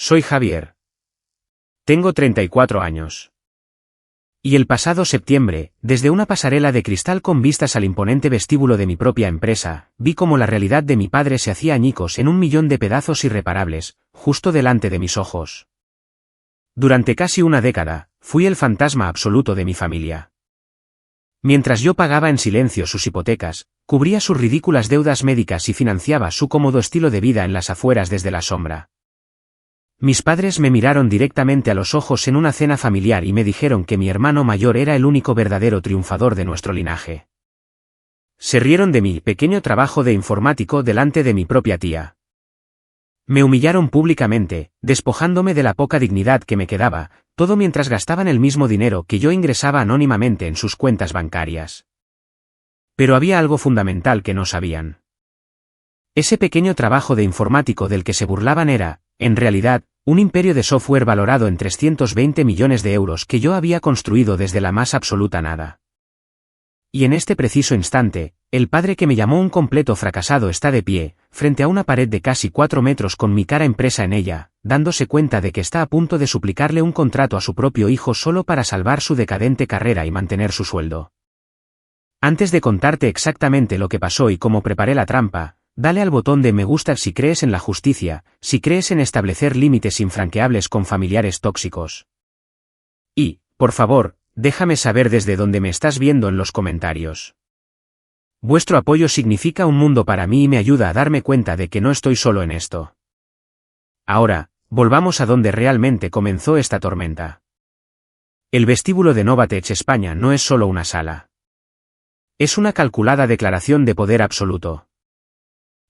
Soy Javier. Tengo 34 años. Y el pasado septiembre, desde una pasarela de cristal con vistas al imponente vestíbulo de mi propia empresa, vi cómo la realidad de mi padre se hacía añicos en 1.000.000 de pedazos irreparables, justo delante de mis ojos. Durante casi una década, fui el fantasma absoluto de mi familia. Mientras yo pagaba en silencio sus hipotecas, cubría sus ridículas deudas médicas y financiaba su cómodo estilo de vida en las afueras desde la sombra. Mis padres me miraron directamente a los ojos en una cena familiar y me dijeron que mi hermano mayor era el único verdadero triunfador de nuestro linaje. Se rieron de mi pequeño trabajo de informático delante de mi propia tía. Me humillaron públicamente, despojándome de la poca dignidad que me quedaba, todo mientras gastaban el mismo dinero que yo ingresaba anónimamente en sus cuentas bancarias. Pero había algo fundamental que no sabían. Ese pequeño trabajo de informático del que se burlaban era, en realidad, un imperio de software valorado en 320 millones de euros que yo había construido desde la más absoluta nada. Y en este preciso instante, el padre que me llamó un completo fracasado está de pie, frente a una pared de casi 4 metros con mi cara impresa en ella, dándose cuenta de que está a punto de suplicarle un contrato a su propio hijo solo para salvar su decadente carrera y mantener su sueldo. Antes de contarte exactamente lo que pasó y cómo preparé la trampa, dale al botón de me gusta si crees en la justicia, si crees en establecer límites infranqueables con familiares tóxicos. Y, por favor, déjame saber desde dónde me estás viendo en los comentarios. Vuestro apoyo significa un mundo para mí y me ayuda a darme cuenta de que no estoy solo en esto. Ahora, volvamos a donde realmente comenzó esta tormenta. El vestíbulo de Novatech España no es solo una sala. Es una calculada declaración de poder absoluto.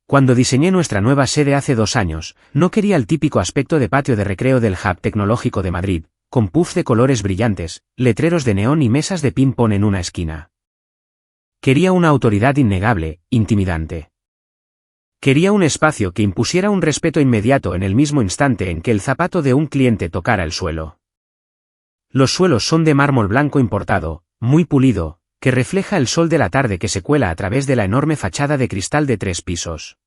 Cuando diseñé nuestra nueva sede hace 2 años, no quería el típico aspecto de patio de recreo del Hub Tecnológico de Madrid, con puffs de colores brillantes, letreros de neón y mesas de ping-pong en una esquina. Quería una autoridad innegable, intimidante. Quería un espacio que impusiera un respeto inmediato en el mismo instante en que el zapato de un cliente tocara el suelo. Los suelos son de mármol blanco importado, muy pulido, que refleja el sol de la tarde que se cuela a través de la enorme fachada de cristal de 3 pisos.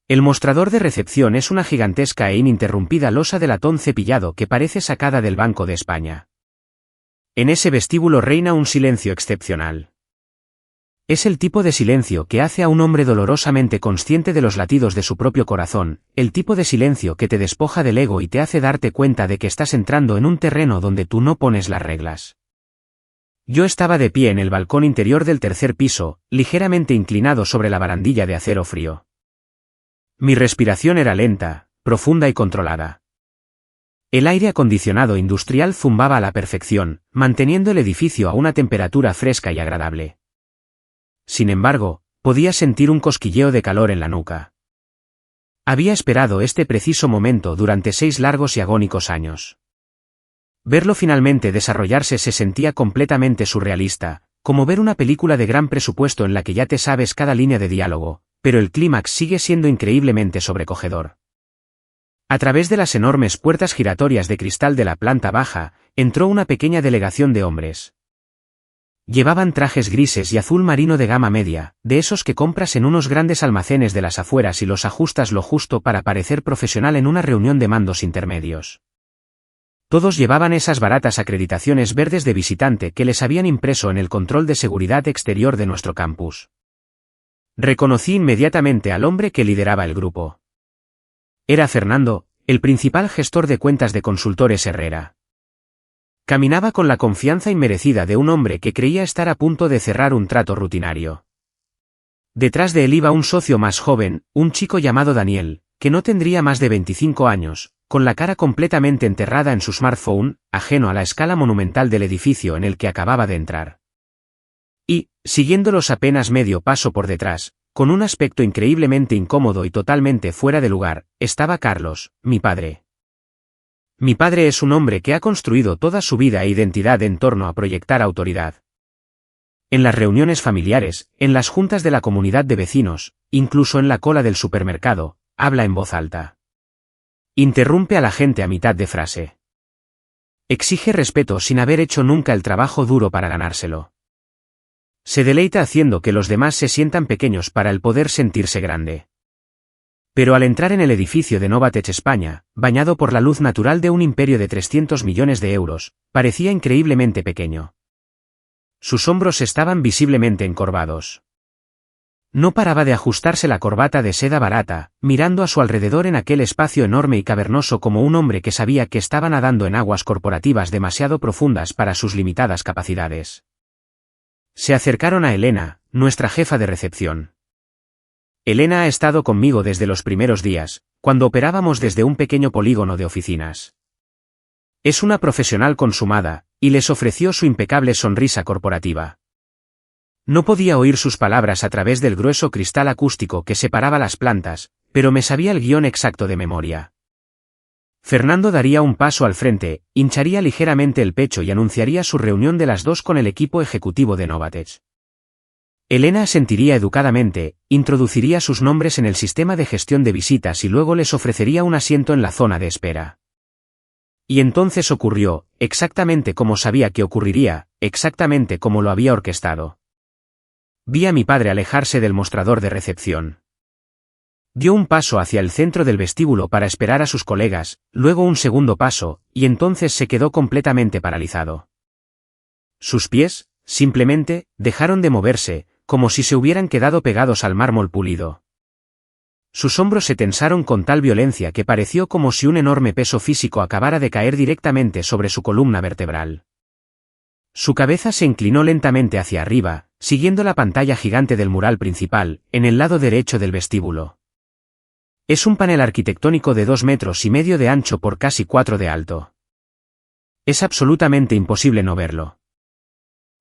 El mostrador de recepción es una gigantesca e ininterrumpida losa de latón cepillado que parece sacada del Banco de España. En ese vestíbulo reina un silencio excepcional. Es el tipo de silencio que hace a un hombre dolorosamente consciente de los latidos de su propio corazón, el tipo de silencio que te despoja del ego y te hace darte cuenta de que estás entrando en un terreno donde tú no pones las reglas. Yo estaba de pie en el balcón interior del 3er piso, ligeramente inclinado sobre la barandilla de acero frío. Mi respiración era lenta, profunda y controlada. El aire acondicionado industrial zumbaba a la perfección, manteniendo el edificio a una temperatura fresca y agradable. Sin embargo, podía sentir un cosquilleo de calor en la nuca. Había esperado este preciso momento durante 6 largos y agónicos años. Verlo finalmente desarrollarse se sentía completamente surrealista, como ver una película de gran presupuesto en la que ya te sabes cada línea de diálogo, pero el clímax sigue siendo increíblemente sobrecogedor. A través de las enormes puertas giratorias de cristal de la planta baja, entró una pequeña delegación de hombres. Llevaban trajes grises y azul marino de gama media, de esos que compras en unos grandes almacenes de las afueras y los ajustas lo justo para parecer profesional en una reunión de mandos intermedios. Todos llevaban esas baratas acreditaciones verdes de visitante que les habían impreso en el control de seguridad exterior de nuestro campus. Reconocí inmediatamente al hombre que lideraba el grupo. Era Fernando, el principal gestor de cuentas de Consultores Herrera. Caminaba con la confianza inmerecida de un hombre que creía estar a punto de cerrar un trato rutinario. Detrás de él iba un socio más joven, un chico llamado Daniel, que no tendría más de 25 años, con la cara completamente enterrada en su smartphone, ajeno a la escala monumental del edificio en el que acababa de entrar. Y, siguiéndolos apenas medio paso por detrás, con un aspecto increíblemente incómodo y totalmente fuera de lugar, estaba Carlos, mi padre. Mi padre es un hombre que ha construido toda su vida e identidad en torno a proyectar autoridad. En las reuniones familiares, en las juntas de la comunidad de vecinos, incluso en la cola del supermercado, habla en voz alta. Interrumpe a la gente a mitad de frase. Exige respeto sin haber hecho nunca el trabajo duro para ganárselo. Se deleita haciendo que los demás se sientan pequeños para el poder sentirse grande. Pero al entrar en el edificio de Novatech España, bañado por la luz natural de un imperio de 300 millones de euros, parecía increíblemente pequeño. Sus hombros estaban visiblemente encorvados. No paraba de ajustarse la corbata de seda barata, mirando a su alrededor en aquel espacio enorme y cavernoso como un hombre que sabía que estaba nadando en aguas corporativas demasiado profundas para sus limitadas capacidades. Se acercaron a Elena, nuestra jefa de recepción. Elena ha estado conmigo desde los primeros días, cuando operábamos desde un pequeño polígono de oficinas. Es una profesional consumada, y les ofreció su impecable sonrisa corporativa. No podía oír sus palabras a través del grueso cristal acústico que separaba las plantas, pero me sabía el guión exacto de memoria. Fernando daría un paso al frente, hincharía ligeramente el pecho y anunciaría su reunión de las 2 con el equipo ejecutivo de Novatech. Elena asentiría educadamente, introduciría sus nombres en el sistema de gestión de visitas y luego les ofrecería un asiento en la zona de espera. Y entonces ocurrió, exactamente como sabía que ocurriría, exactamente como lo había orquestado. Vi a mi padre alejarse del mostrador de recepción. Dio un paso hacia el centro del vestíbulo para esperar a sus colegas, luego un segundo paso, y entonces se quedó completamente paralizado. Sus pies, simplemente, dejaron de moverse, como si se hubieran quedado pegados al mármol pulido. Sus hombros se tensaron con tal violencia que pareció como si un enorme peso físico acabara de caer directamente sobre su columna vertebral. Su cabeza se inclinó lentamente hacia arriba, siguiendo la pantalla gigante del mural principal, en el lado derecho del vestíbulo. Es un panel arquitectónico de 2,5 metros de ancho por casi 4 de alto. Es absolutamente imposible no verlo.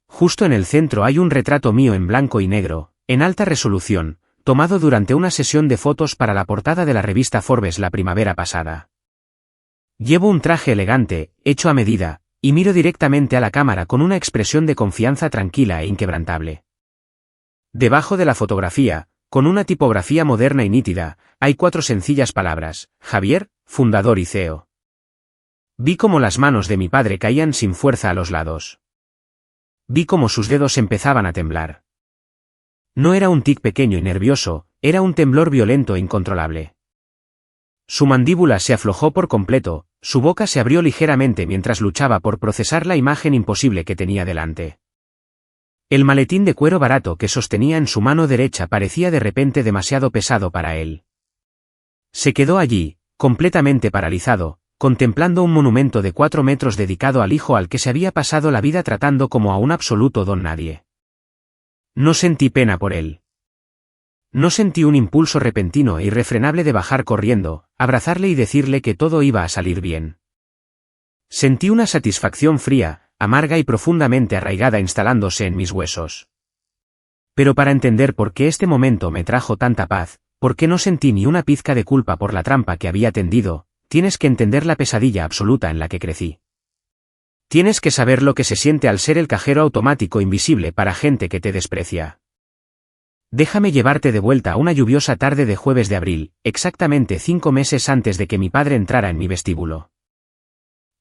Justo en el centro hay un retrato mío en blanco y negro, en alta resolución, tomado durante una sesión de fotos para la portada de la revista Forbes la primavera pasada. Llevo un traje elegante, hecho a medida, y miro directamente a la cámara con una expresión de confianza tranquila e inquebrantable. Debajo de la fotografía, con una tipografía moderna y nítida, hay 4 sencillas palabras: Javier, fundador y CEO. Vi cómo las manos de mi padre caían sin fuerza a los lados. Vi cómo sus dedos empezaban a temblar. No era un tic pequeño y nervioso, era un temblor violento e incontrolable. Su mandíbula se aflojó por completo, su boca se abrió ligeramente mientras luchaba por procesar la imagen imposible que tenía delante. El maletín de cuero barato que sostenía en su mano derecha parecía de repente demasiado pesado para él. Se quedó allí, completamente paralizado, contemplando un monumento de 4 metros dedicado al hijo al que se había pasado la vida tratando como a un absoluto don nadie. No sentí pena por él. No sentí un impulso repentino e irrefrenable de bajar corriendo, abrazarle y decirle que todo iba a salir bien. Sentí una satisfacción fría, amarga y profundamente arraigada instalándose en mis huesos. Pero para entender por qué este momento me trajo tanta paz, por qué no sentí ni una pizca de culpa por la trampa que había tendido, tienes que entender la pesadilla absoluta en la que crecí. Tienes que saber lo que se siente al ser el cajero automático invisible para gente que te desprecia. Déjame llevarte de vuelta a una lluviosa tarde de jueves de abril, exactamente 5 meses antes de que mi padre entrara en mi vestíbulo.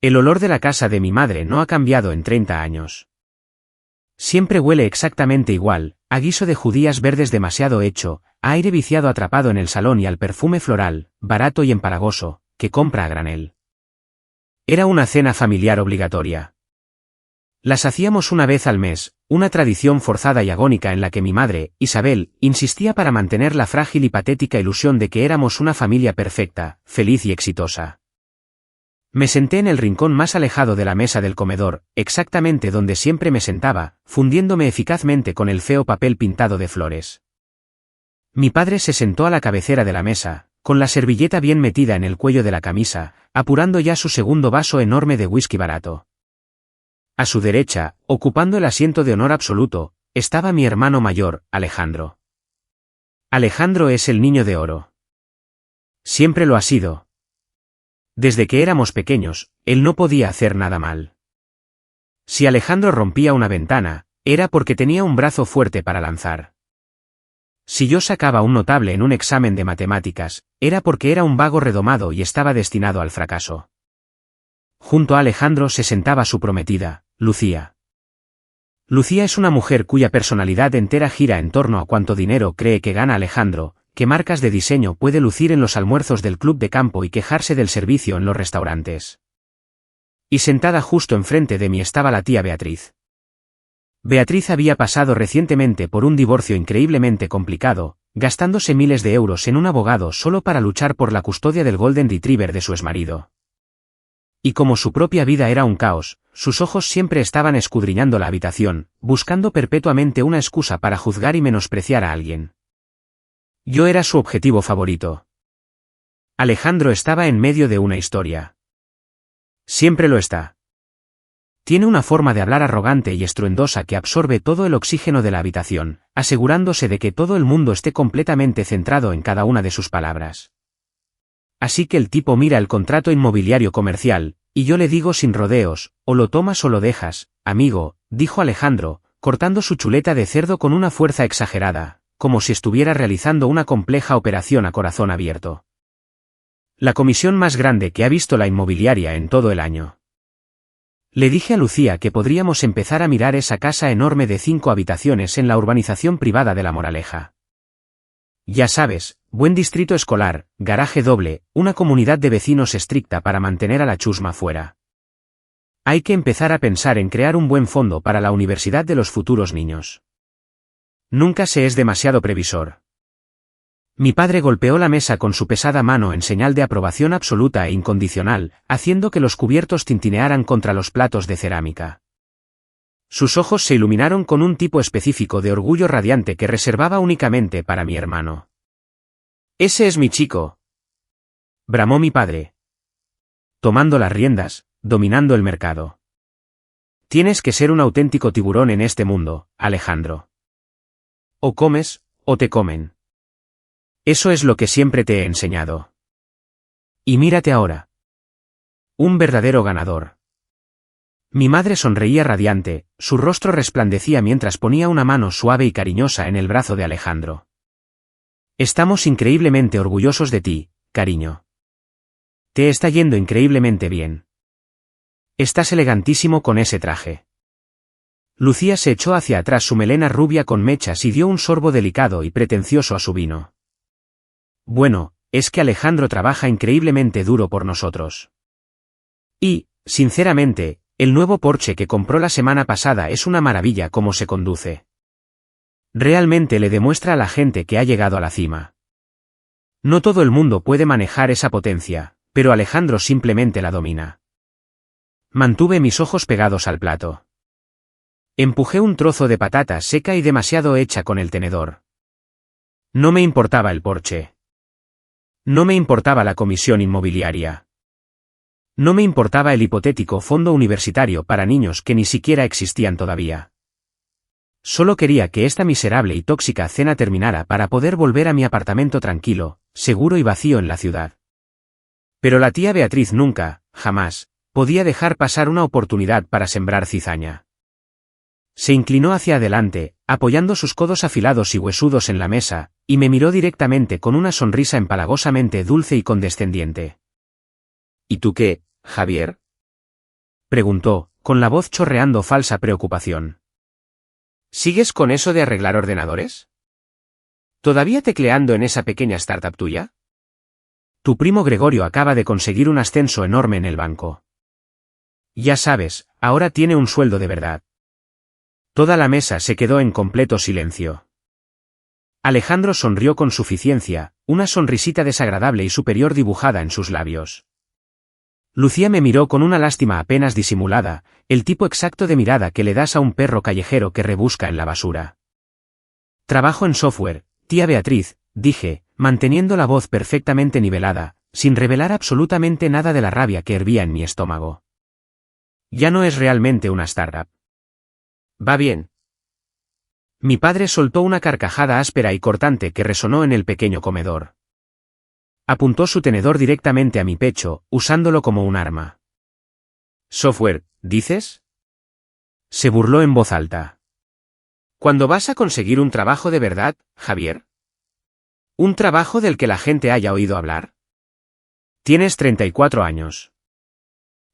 El olor de la casa de mi madre no ha cambiado en 30 años. Siempre huele exactamente igual, a guiso de judías verdes demasiado hecho, a aire viciado atrapado en el salón y al perfume floral, barato y empalagoso, que compra a granel. Era una cena familiar obligatoria. Las hacíamos una vez al mes, una tradición forzada y agónica en la que mi madre, Isabel, insistía para mantener la frágil y patética ilusión de que éramos una familia perfecta, feliz y exitosa. Me senté en el rincón más alejado de la mesa del comedor, exactamente donde siempre me sentaba, fundiéndome eficazmente con el feo papel pintado de flores. Mi padre se sentó a la cabecera de la mesa, con la servilleta bien metida en el cuello de la camisa, apurando ya su segundo vaso enorme de whisky barato. A su derecha, ocupando el asiento de honor absoluto, estaba mi hermano mayor, Alejandro. Alejandro es el niño de oro. Siempre lo ha sido. Desde que éramos pequeños, él no podía hacer nada mal. Si Alejandro rompía una ventana, era porque tenía un brazo fuerte para lanzar. Si yo sacaba un notable en un examen de matemáticas, era porque era un vago redomado y estaba destinado al fracaso. Junto a Alejandro se sentaba su prometida, Lucía. Lucía es una mujer cuya personalidad entera gira en torno a cuánto dinero cree que gana Alejandro, qué marcas de diseño puede lucir en los almuerzos del club de campo y quejarse del servicio en los restaurantes. Y sentada justo enfrente de mí estaba la tía Beatriz. Beatriz había pasado recientemente por un divorcio increíblemente complicado, gastándose miles de euros en un abogado solo para luchar por la custodia del Golden Retriever de su exmarido. Y como su propia vida era un caos, sus ojos siempre estaban escudriñando la habitación, buscando perpetuamente una excusa para juzgar y menospreciar a alguien. Yo era su objetivo favorito. Alejandro estaba en medio de una historia. Siempre lo está. Tiene una forma de hablar arrogante y estruendosa que absorbe todo el oxígeno de la habitación, asegurándose de que todo el mundo esté completamente centrado en cada una de sus palabras. Así que el tipo mira el contrato inmobiliario comercial, y yo le digo sin rodeos, o lo tomas o lo dejas, amigo, dijo Alejandro, cortando su chuleta de cerdo con una fuerza exagerada, como si estuviera realizando una compleja operación a corazón abierto. La comisión más grande que ha visto la inmobiliaria en todo el año. Le dije a Lucía que podríamos empezar a mirar esa casa enorme de 5 habitaciones en la urbanización privada de La Moraleja. Ya sabes, buen distrito escolar, garaje doble, una comunidad de vecinos estricta para mantener a la chusma fuera. Hay que empezar a pensar en crear un buen fondo para la universidad de los futuros niños. Nunca se es demasiado previsor. Mi padre golpeó la mesa con su pesada mano en señal de aprobación absoluta e incondicional, haciendo que los cubiertos tintinearan contra los platos de cerámica. Sus ojos se iluminaron con un tipo específico de orgullo radiante que reservaba únicamente para mi hermano. «Ese es mi chico», bramó mi padre, tomando las riendas, dominando el mercado. «Tienes que ser un auténtico tiburón en este mundo, Alejandro. O comes, o te comen. Eso es lo que siempre te he enseñado. Y mírate ahora. Un verdadero ganador». Mi madre sonreía radiante, su rostro resplandecía mientras ponía una mano suave y cariñosa en el brazo de Alejandro. «Estamos increíblemente orgullosos de ti, cariño. Te está yendo increíblemente bien. Estás elegantísimo con ese traje». Lucía se echó hacia atrás su melena rubia con mechas y dio un sorbo delicado y pretencioso a su vino. «Bueno, es que Alejandro trabaja increíblemente duro por nosotros. Y, sinceramente, el nuevo Porsche que compró la semana pasada es una maravilla cómo se conduce. Realmente le demuestra a la gente que ha llegado a la cima. No todo el mundo puede manejar esa potencia, pero Alejandro simplemente la domina». Mantuve mis ojos pegados al plato. Empujé un trozo de patata seca y demasiado hecha con el tenedor. No me importaba el Porsche. No me importaba la comisión inmobiliaria. No me importaba el hipotético fondo universitario para niños que ni siquiera existían todavía. Solo quería que esta miserable y tóxica cena terminara para poder volver a mi apartamento tranquilo, seguro y vacío en la ciudad. Pero la tía Beatriz nunca, jamás, podía dejar pasar una oportunidad para sembrar cizaña. Se inclinó hacia adelante, apoyando sus codos afilados y huesudos en la mesa, y me miró directamente con una sonrisa empalagosamente dulce y condescendiente. «¿Y tú qué, Javier?», preguntó, con la voz chorreando falsa preocupación. «¿Sigues con eso de arreglar ordenadores? ¿Todavía tecleando en esa pequeña startup tuya? Tu primo Gregorio acaba de conseguir un ascenso enorme en el banco. Ya sabes, ahora tiene un sueldo de verdad». Toda la mesa se quedó en completo silencio. Alejandro sonrió con suficiencia, una sonrisita desagradable y superior dibujada en sus labios. Lucía me miró con una lástima apenas disimulada, el tipo exacto de mirada que le das a un perro callejero que rebusca en la basura. «Trabajo en software, tía Beatriz», dije, manteniendo la voz perfectamente nivelada, sin revelar absolutamente nada de la rabia que hervía en mi estómago. «Ya no es realmente una startup. Va bien». Mi padre soltó una carcajada áspera y cortante que resonó en el pequeño comedor. Apuntó su tenedor directamente a mi pecho, usándolo como un arma. «¿Software, dices?», se burló en voz alta. «¿Cuándo vas a conseguir un trabajo de verdad, Javier? ¿Un trabajo del que la gente haya oído hablar? Tienes 34 años.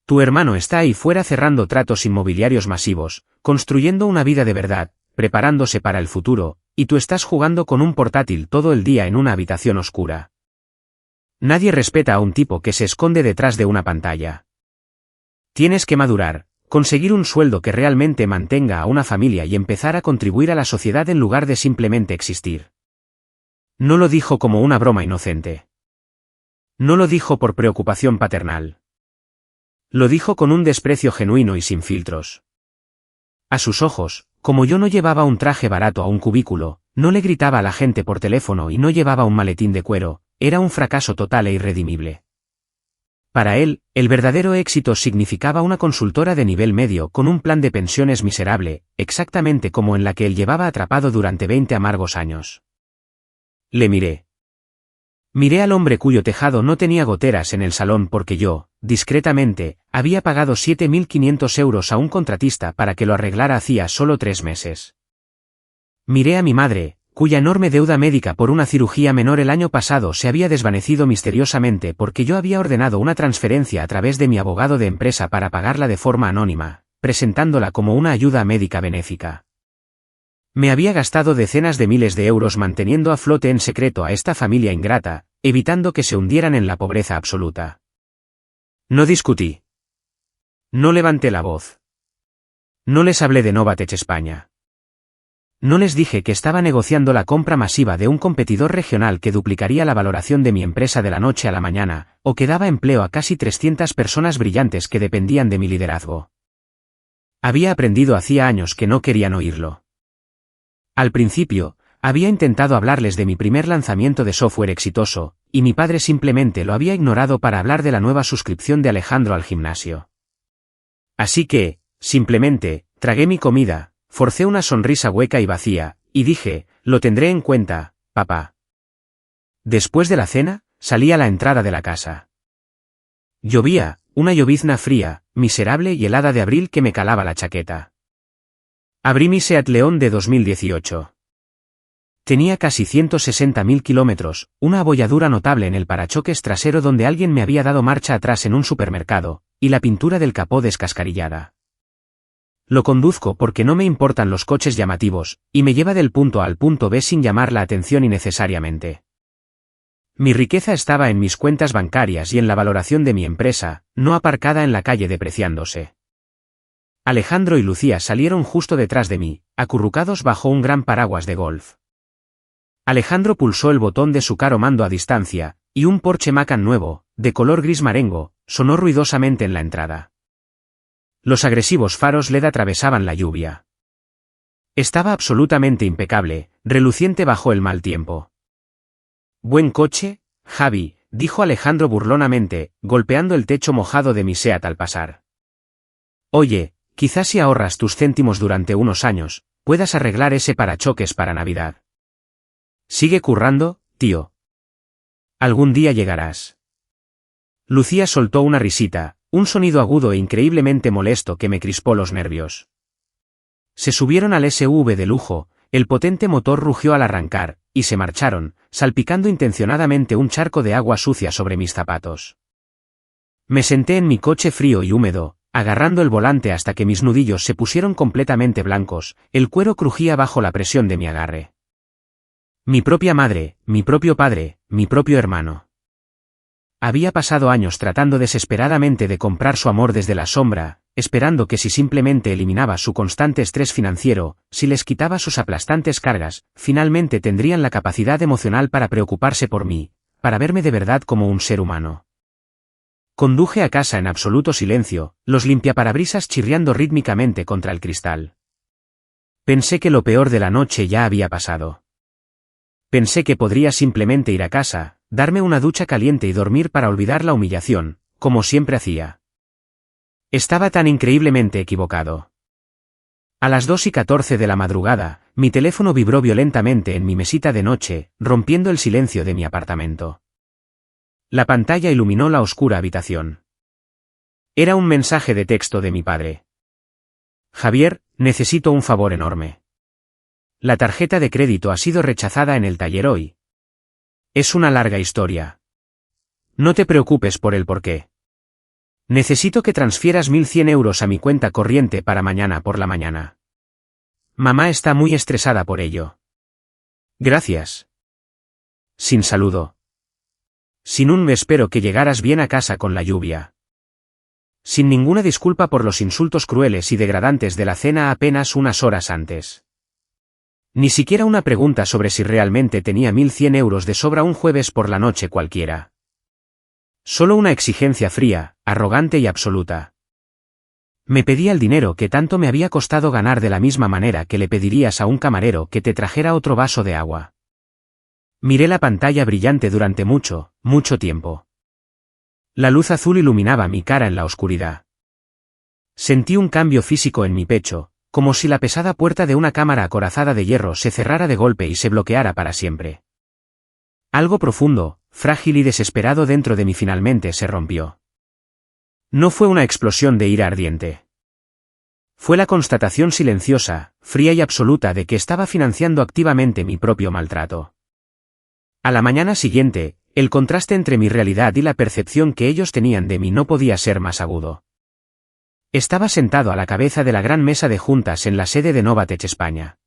Tu hermano está ahí fuera cerrando tratos inmobiliarios masivos, construyendo una vida de verdad, preparándose para el futuro, y tú estás jugando con un portátil todo el día en una habitación oscura. Nadie respeta a un tipo que se esconde detrás de una pantalla. Tienes que madurar, conseguir un sueldo que realmente mantenga a una familia y empezar a contribuir a la sociedad en lugar de simplemente existir. No lo dijo como una broma inocente. No lo dijo por preocupación paternal. Lo dijo con un desprecio genuino y sin filtros. A sus ojos, como yo no llevaba un traje barato a un cubículo, no le gritaba a la gente por teléfono y no llevaba un maletín de cuero, era un fracaso total e irredimible. Para él, el verdadero éxito significaba una consultora de nivel medio con un plan de pensiones miserable, exactamente como en la que él llevaba atrapado durante 20 amargos años. Le miré. Miré al hombre cuyo tejado no tenía goteras en el salón porque yo, discretamente, había pagado 7.500 euros a un contratista para que lo arreglara hacía solo 3 meses. Miré a mi madre, cuya enorme deuda médica por una cirugía menor el año pasado se había desvanecido misteriosamente porque yo había ordenado una transferencia a través de mi abogado de empresa para pagarla de forma anónima, presentándola como una ayuda médica benéfica. Me había gastado decenas de miles de euros manteniendo a flote en secreto a esta familia ingrata, evitando que se hundieran en la pobreza absoluta. No discutí. No levanté la voz. No les hablé de Novatech España. No les dije que estaba negociando la compra masiva de un competidor regional que duplicaría la valoración de mi empresa de la noche a la mañana, o que daba empleo a casi 300 personas brillantes que dependían de mi liderazgo. Había aprendido hacía años que no querían oírlo. Al principio, había intentado hablarles de mi primer lanzamiento de software exitoso, y mi padre simplemente lo había ignorado para hablar de la nueva suscripción de Alejandro al gimnasio. Así que, simplemente, tragué mi comida, forcé una sonrisa hueca y vacía, y dije, lo tendré en cuenta, papá. Después de la cena, salí a la entrada de la casa. Llovía, una llovizna fría, miserable y helada de abril que me calaba la chaqueta. Abrí mi Seat León de 2018. Tenía casi 160.000 kilómetros, una abolladura notable en el parachoques trasero donde alguien me había dado marcha atrás en un supermercado, y la pintura del capó descascarillada. Lo conduzco porque no me importan los coches llamativos, y me lleva del punto A al punto B sin llamar la atención innecesariamente. Mi riqueza estaba en mis cuentas bancarias y en la valoración de mi empresa, no aparcada en la calle depreciándose. Alejandro y Lucía salieron justo detrás de mí, acurrucados bajo un gran paraguas de golf. Alejandro pulsó el botón de su caro mando a distancia, y un Porsche Macan nuevo, de color gris marengo, sonó ruidosamente en la entrada. Los agresivos faros LED atravesaban la lluvia. Estaba absolutamente impecable, reluciente bajo el mal tiempo. «Buen coche, Javi», dijo Alejandro burlonamente, golpeando el techo mojado de mi Seat al pasar. «Oye, quizás si ahorras tus céntimos durante unos años, puedas arreglar ese parachoques para Navidad. Sigue currando, tío. Algún día llegarás». Lucía soltó una risita, un sonido agudo e increíblemente molesto que me crispó los nervios. Se subieron al SUV de lujo, el potente motor rugió al arrancar, y se marcharon, salpicando intencionadamente un charco de agua sucia sobre mis zapatos. Me senté en mi coche frío y húmedo, agarrando el volante hasta que mis nudillos se pusieron completamente blancos, el cuero crujía bajo la presión de mi agarre. Mi propia madre, mi propio padre, mi propio hermano. Había pasado años tratando desesperadamente de comprar su amor desde la sombra, esperando que si simplemente eliminaba su constante estrés financiero, si les quitaba sus aplastantes cargas, finalmente tendrían la capacidad emocional para preocuparse por mí, para verme de verdad como un ser humano. Conduje a casa en absoluto silencio, los limpiaparabrisas chirriando rítmicamente contra el cristal. Pensé que lo peor de la noche ya había pasado. Pensé que podría simplemente ir a casa, darme una ducha caliente y dormir para olvidar la humillación, como siempre hacía. Estaba tan increíblemente equivocado. A las 2:14 de la madrugada, mi teléfono vibró violentamente en mi mesita de noche, rompiendo el silencio de mi apartamento. La pantalla iluminó la oscura habitación. Era un mensaje de texto de mi padre. «Javier, necesito un favor enorme. La tarjeta de crédito ha sido rechazada en el taller hoy. Es una larga historia. No te preocupes por el porqué. Necesito que transfieras 1.100 euros a mi cuenta corriente para mañana por la mañana. Mamá está muy estresada por ello. Gracias. Sin saludo. Sin un me espero que llegaras bien a casa con la lluvia. Sin ninguna disculpa por los insultos crueles y degradantes de la cena apenas unas horas antes. Ni siquiera una pregunta sobre si realmente tenía 1.100 euros de sobra un jueves por la noche cualquiera. Solo una exigencia fría, arrogante y absoluta. Me pedía el dinero que tanto me había costado ganar de la misma manera que le pedirías a un camarero que te trajera otro vaso de agua. Miré la pantalla brillante durante mucho, mucho tiempo. La luz azul iluminaba mi cara en la oscuridad. Sentí un cambio físico en mi pecho, como si la pesada puerta de una cámara acorazada de hierro se cerrara de golpe y se bloqueara para siempre. Algo profundo, frágil y desesperado dentro de mí finalmente se rompió. No fue una explosión de ira ardiente. Fue la constatación silenciosa, fría y absoluta de que estaba financiando activamente mi propio maltrato. A la mañana siguiente, el contraste entre mi realidad y la percepción que ellos tenían de mí no podía ser más agudo. Estaba sentado a la cabeza de la gran mesa de juntas en la sede de Novatech España.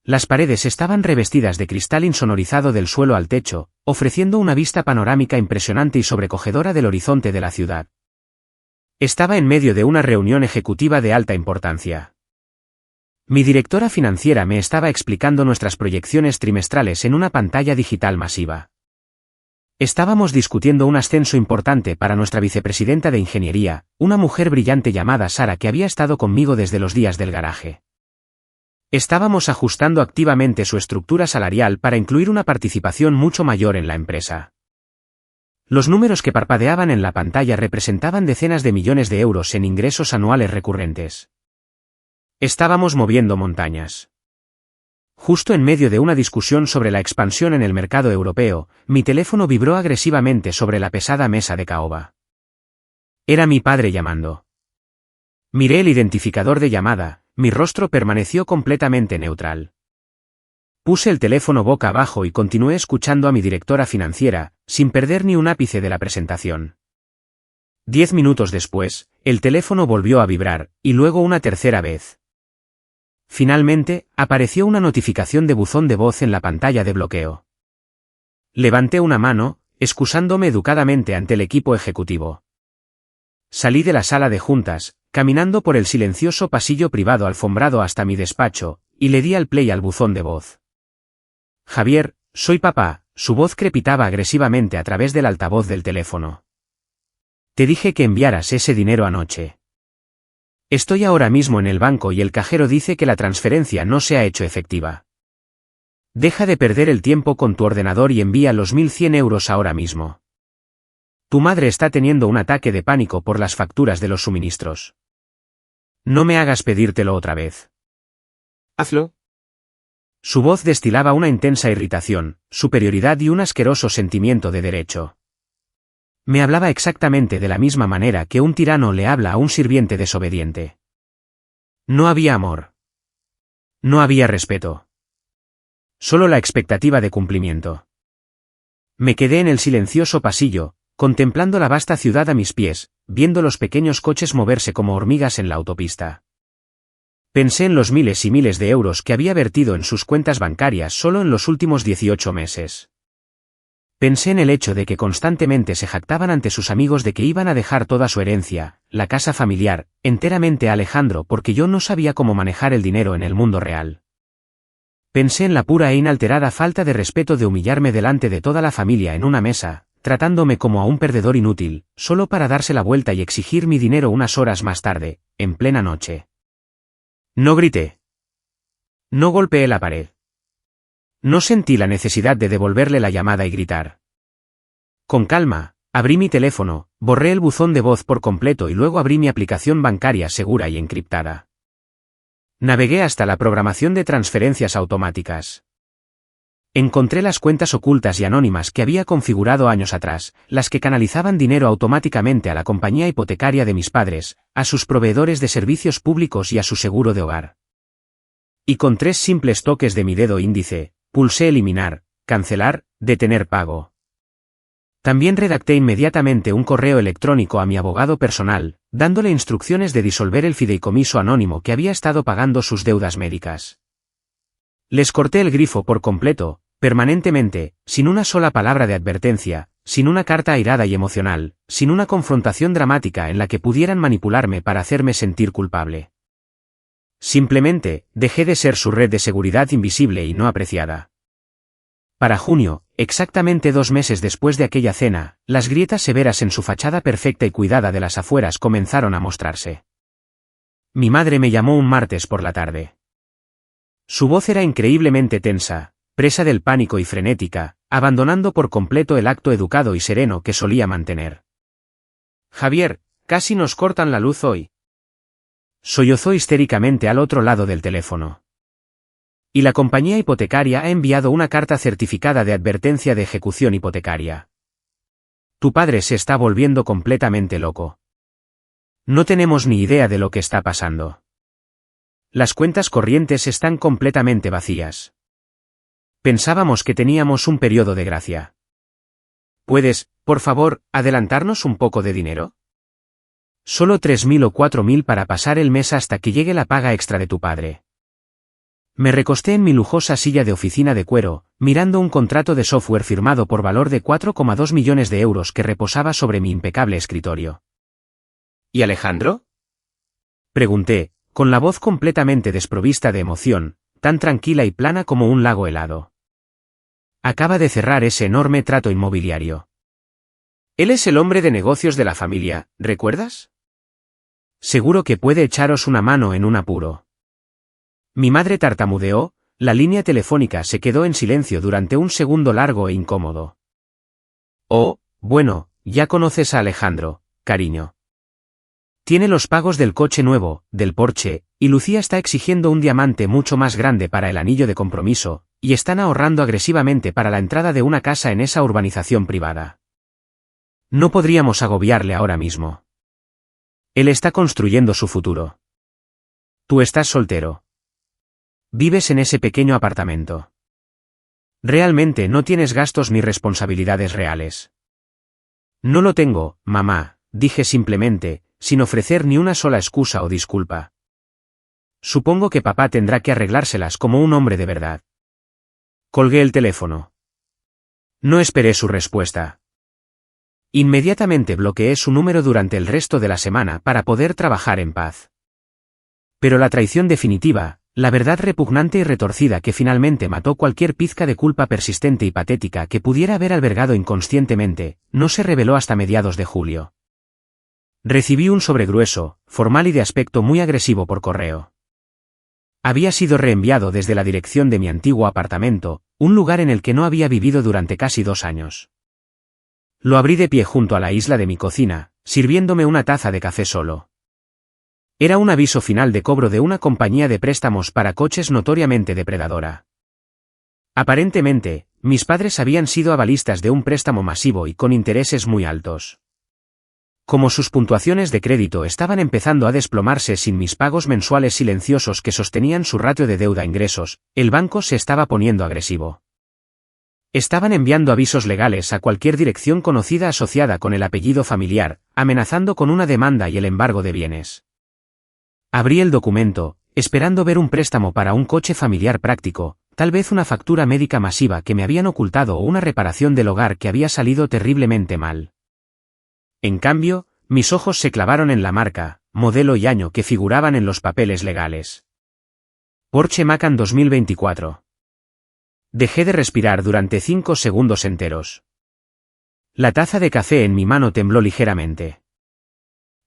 Las paredes estaban revestidas de cristal insonorizado del suelo al techo, ofreciendo una vista panorámica impresionante y sobrecogedora del horizonte de la ciudad. Estaba en medio de una reunión ejecutiva de alta importancia. Mi directora financiera me estaba explicando nuestras proyecciones trimestrales en una pantalla digital masiva. Estábamos discutiendo un ascenso importante para nuestra vicepresidenta de ingeniería, una mujer brillante llamada Sara que había estado conmigo desde los días del garaje. Estábamos ajustando activamente su estructura salarial para incluir una participación mucho mayor en la empresa. Los números que parpadeaban en la pantalla representaban decenas de millones de euros en ingresos anuales recurrentes. Estábamos moviendo montañas. Justo en medio de una discusión sobre la expansión en el mercado europeo, mi teléfono vibró agresivamente sobre la pesada mesa de caoba. Era mi padre llamando. Miré el identificador de llamada, mi rostro permaneció completamente neutral. Puse el teléfono boca abajo y continué escuchando a mi directora financiera, sin perder ni un ápice de la presentación. 10 minutos después, el teléfono volvió a vibrar, y luego una tercera vez. Finalmente, apareció una notificación de buzón de voz en la pantalla de bloqueo. Levanté una mano, excusándome educadamente ante el equipo ejecutivo. Salí de la sala de juntas, caminando por el silencioso pasillo privado alfombrado hasta mi despacho, y le di al play al buzón de voz. Javier, soy papá, su voz crepitaba agresivamente a través del altavoz del teléfono. Te dije que enviaras ese dinero anoche. Estoy ahora mismo en el banco y el cajero dice que la transferencia no se ha hecho efectiva. Deja de perder el tiempo con tu ordenador y envía los 1.100 euros ahora mismo. Tu madre está teniendo un ataque de pánico por las facturas de los suministros. No me hagas pedírtelo otra vez. Hazlo. Su voz destilaba una intensa irritación, superioridad y un asqueroso sentimiento de derecho. Me hablaba exactamente de la misma manera que un tirano le habla a un sirviente desobediente. No había amor. No había respeto. Solo la expectativa de cumplimiento. Me quedé en el silencioso pasillo, contemplando la vasta ciudad a mis pies, viendo los pequeños coches moverse como hormigas en la autopista. Pensé en los miles y miles de euros que había vertido en sus cuentas bancarias solo en los últimos 18 meses. Pensé en el hecho de que constantemente se jactaban ante sus amigos de que iban a dejar toda su herencia, la casa familiar, enteramente a Alejandro porque yo no sabía cómo manejar el dinero en el mundo real. Pensé en la pura e inalterada falta de respeto de humillarme delante de toda la familia en una mesa, tratándome como a un perdedor inútil, solo para darse la vuelta y exigir mi dinero unas horas más tarde, en plena noche. No grité. No golpeé la pared. No sentí la necesidad de devolverle la llamada y gritar. Con calma, abrí mi teléfono, borré el buzón de voz por completo y luego abrí mi aplicación bancaria segura y encriptada. Navegué hasta la programación de transferencias automáticas. Encontré las cuentas ocultas y anónimas que había configurado años atrás, las que canalizaban dinero automáticamente a la compañía hipotecaria de mis padres, a sus proveedores de servicios públicos y a su seguro de hogar. Y con 3 simples toques de mi dedo índice, pulsé eliminar, cancelar, detener pago. También redacté inmediatamente un correo electrónico a mi abogado personal, dándole instrucciones de disolver el fideicomiso anónimo que había estado pagando sus deudas médicas. Les corté el grifo por completo, permanentemente, sin una sola palabra de advertencia, sin una carta airada y emocional, sin una confrontación dramática en la que pudieran manipularme para hacerme sentir culpable. Simplemente, dejé de ser su red de seguridad invisible y no apreciada. Para junio, exactamente 2 meses después de aquella cena, las grietas severas en su fachada perfecta y cuidada de las afueras comenzaron a mostrarse. Mi madre me llamó un martes por la tarde. Su voz era increíblemente tensa, presa del pánico y frenética, abandonando por completo el acto educado y sereno que solía mantener. Javier, casi nos cortan la luz hoy. Sollozó histéricamente al otro lado del teléfono. Y la compañía hipotecaria ha enviado una carta certificada de advertencia de ejecución hipotecaria. Tu padre se está volviendo completamente loco. No tenemos ni idea de lo que está pasando. Las cuentas corrientes están completamente vacías. Pensábamos que teníamos un periodo de gracia. ¿Puedes, por favor, adelantarnos un poco de dinero? Solo 3.000 o 4.000 para pasar el mes hasta que llegue la paga extra de tu padre. Me recosté en mi lujosa silla de oficina de cuero, mirando un contrato de software firmado por valor de 4,2 millones de euros que reposaba sobre mi impecable escritorio. ¿Y Alejandro? Pregunté, con la voz completamente desprovista de emoción, tan tranquila y plana como un lago helado. Acaba de cerrar ese enorme trato inmobiliario. Él es el hombre de negocios de la familia, ¿recuerdas? Seguro que puede echaros una mano en un apuro. Mi madre tartamudeó, la línea telefónica se quedó en silencio durante un segundo largo e incómodo. Oh, bueno, ya conoces a Alejandro, cariño. Tiene los pagos del coche nuevo, del Porsche, y Lucía está exigiendo un diamante mucho más grande para el anillo de compromiso, y están ahorrando agresivamente para la entrada de una casa en esa urbanización privada. No podríamos agobiarle ahora mismo. Él está construyendo su futuro. Tú estás soltero. Vives en ese pequeño apartamento. Realmente no tienes gastos ni responsabilidades reales. No lo tengo, mamá, dije simplemente, sin ofrecer ni una sola excusa o disculpa. Supongo que papá tendrá que arreglárselas como un hombre de verdad. Colgué el teléfono. No esperé su respuesta. Inmediatamente bloqueé su número durante el resto de la semana para poder trabajar en paz. Pero la traición definitiva, la verdad repugnante y retorcida que finalmente mató cualquier pizca de culpa persistente y patética que pudiera haber albergado inconscientemente, no se reveló hasta mediados de julio. Recibí un sobre grueso, formal y de aspecto muy agresivo por correo. Había sido reenviado desde la dirección de mi antiguo apartamento, un lugar en el que no había vivido durante casi 2 años. Lo abrí de pie junto a la isla de mi cocina, sirviéndome una taza de café solo. Era un aviso final de cobro de una compañía de préstamos para coches notoriamente depredadora. Aparentemente, mis padres habían sido avalistas de un préstamo masivo y con intereses muy altos. Como sus puntuaciones de crédito estaban empezando a desplomarse sin mis pagos mensuales silenciosos que sostenían su ratio de deuda-ingresos, el banco se estaba poniendo agresivo. Estaban enviando avisos legales a cualquier dirección conocida asociada con el apellido familiar, amenazando con una demanda y el embargo de bienes. Abrí el documento, esperando ver un préstamo para un coche familiar práctico, tal vez una factura médica masiva que me habían ocultado o una reparación del hogar que había salido terriblemente mal. En cambio, mis ojos se clavaron en la marca, modelo y año que figuraban en los papeles legales. Porsche Macan 2024. Dejé de respirar durante 5 segundos enteros. La taza de café en mi mano tembló ligeramente.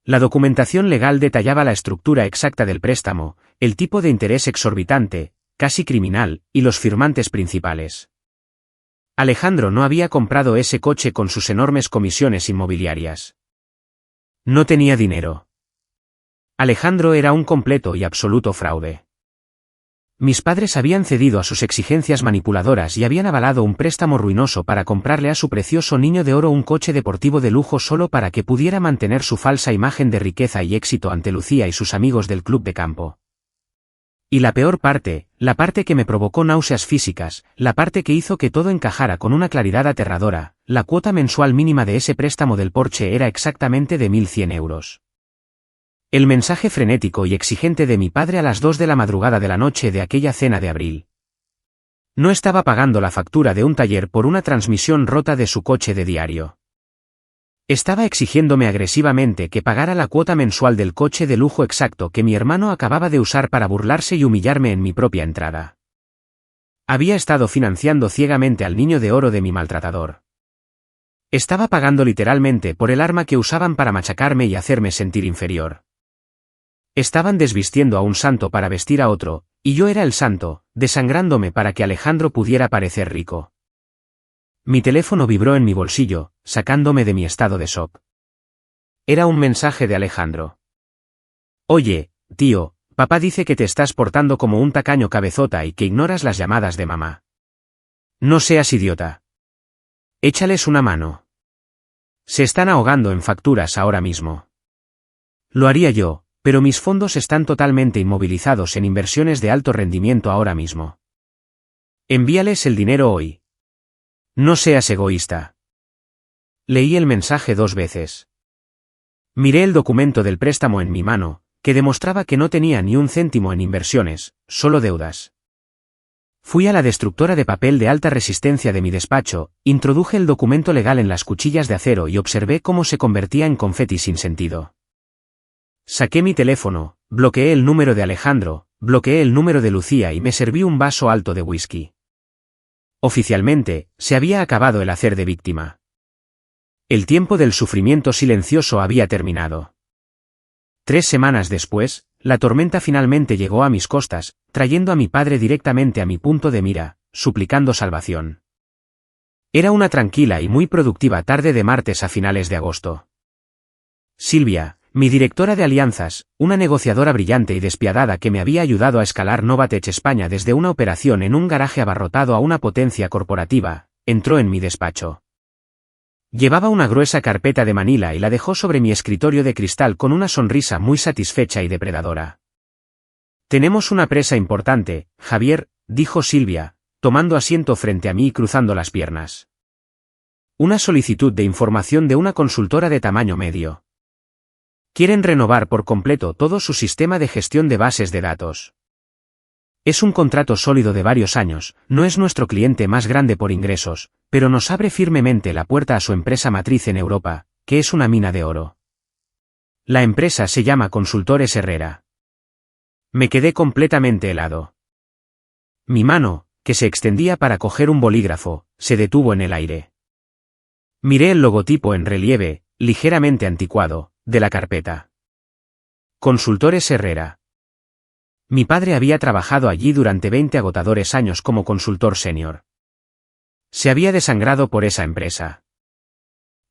La documentación legal detallaba la estructura exacta del préstamo, el tipo de interés exorbitante, casi criminal, y los firmantes principales. Alejandro no había comprado ese coche con sus enormes comisiones inmobiliarias. No tenía dinero. Alejandro era un completo y absoluto fraude. Mis padres habían cedido a sus exigencias manipuladoras y habían avalado un préstamo ruinoso para comprarle a su precioso niño de oro un coche deportivo de lujo solo para que pudiera mantener su falsa imagen de riqueza y éxito ante Lucía y sus amigos del club de campo. Y la peor parte, la parte que me provocó náuseas físicas, la parte que hizo que todo encajara con una claridad aterradora, la cuota mensual mínima de ese préstamo del Porsche era exactamente de 1.100 euros. El mensaje frenético y exigente de mi padre a las 2 de la madrugada de la noche de aquella cena de abril. No estaba pagando la factura de un taller por una transmisión rota de su coche de diario. Estaba exigiéndome agresivamente que pagara la cuota mensual del coche de lujo exacto que mi hermano acababa de usar para burlarse y humillarme en mi propia entrada. Había estado financiando ciegamente al niño de oro de mi maltratador. Estaba pagando literalmente por el arma que usaban para machacarme y hacerme sentir inferior. Estaban desvistiendo a un santo para vestir a otro, y yo era el santo, desangrándome para que Alejandro pudiera parecer rico. Mi teléfono vibró en mi bolsillo, sacándome de mi estado de shock. Era un mensaje de Alejandro. Oye, tío, papá dice que te estás portando como un tacaño cabezota y que ignoras las llamadas de mamá. No seas idiota. Échales una mano. Se están ahogando en facturas ahora mismo. Lo haría yo, pero mis fondos están totalmente inmovilizados en inversiones de alto rendimiento ahora mismo. Envíales el dinero hoy. No seas egoísta. Leí el mensaje 2 veces. Miré el documento del préstamo en mi mano, que demostraba que no tenía ni un céntimo en inversiones, solo deudas. Fui a la destructora de papel de alta resistencia de mi despacho, introduje el documento legal en las cuchillas de acero y observé cómo se convertía en confeti sin sentido. Saqué mi teléfono, bloqueé el número de Alejandro, bloqueé el número de Lucía y me serví un vaso alto de whisky. Oficialmente, se había acabado el hacer de víctima. El tiempo del sufrimiento silencioso había terminado. 3 semanas después, la tormenta finalmente llegó a mis costas, trayendo a mi padre directamente a mi punto de mira, suplicando salvación. Era una tranquila y muy productiva tarde de martes a finales de agosto. Silvia, mi directora de alianzas, una negociadora brillante y despiadada que me había ayudado a escalar Novatech España desde una operación en un garaje abarrotado a una potencia corporativa, entró en mi despacho. Llevaba una gruesa carpeta de Manila y la dejó sobre mi escritorio de cristal con una sonrisa muy satisfecha y depredadora. Tenemos una presa importante, Javier, dijo Silvia, tomando asiento frente a mí y cruzando las piernas. Una solicitud de información de una consultora de tamaño medio. Quieren renovar por completo todo su sistema de gestión de bases de datos. Es un contrato sólido de varios años, no es nuestro cliente más grande por ingresos, pero nos abre firmemente la puerta a su empresa matriz en Europa, que es una mina de oro. La empresa se llama Consultores Herrera. Me quedé completamente helado. Mi mano, que se extendía para coger un bolígrafo, se detuvo en el aire. Miré el logotipo en relieve, ligeramente anticuado, de la carpeta. Consultores Herrera. Mi padre había trabajado allí durante 20 agotadores años como consultor senior. Se había desangrado por esa empresa.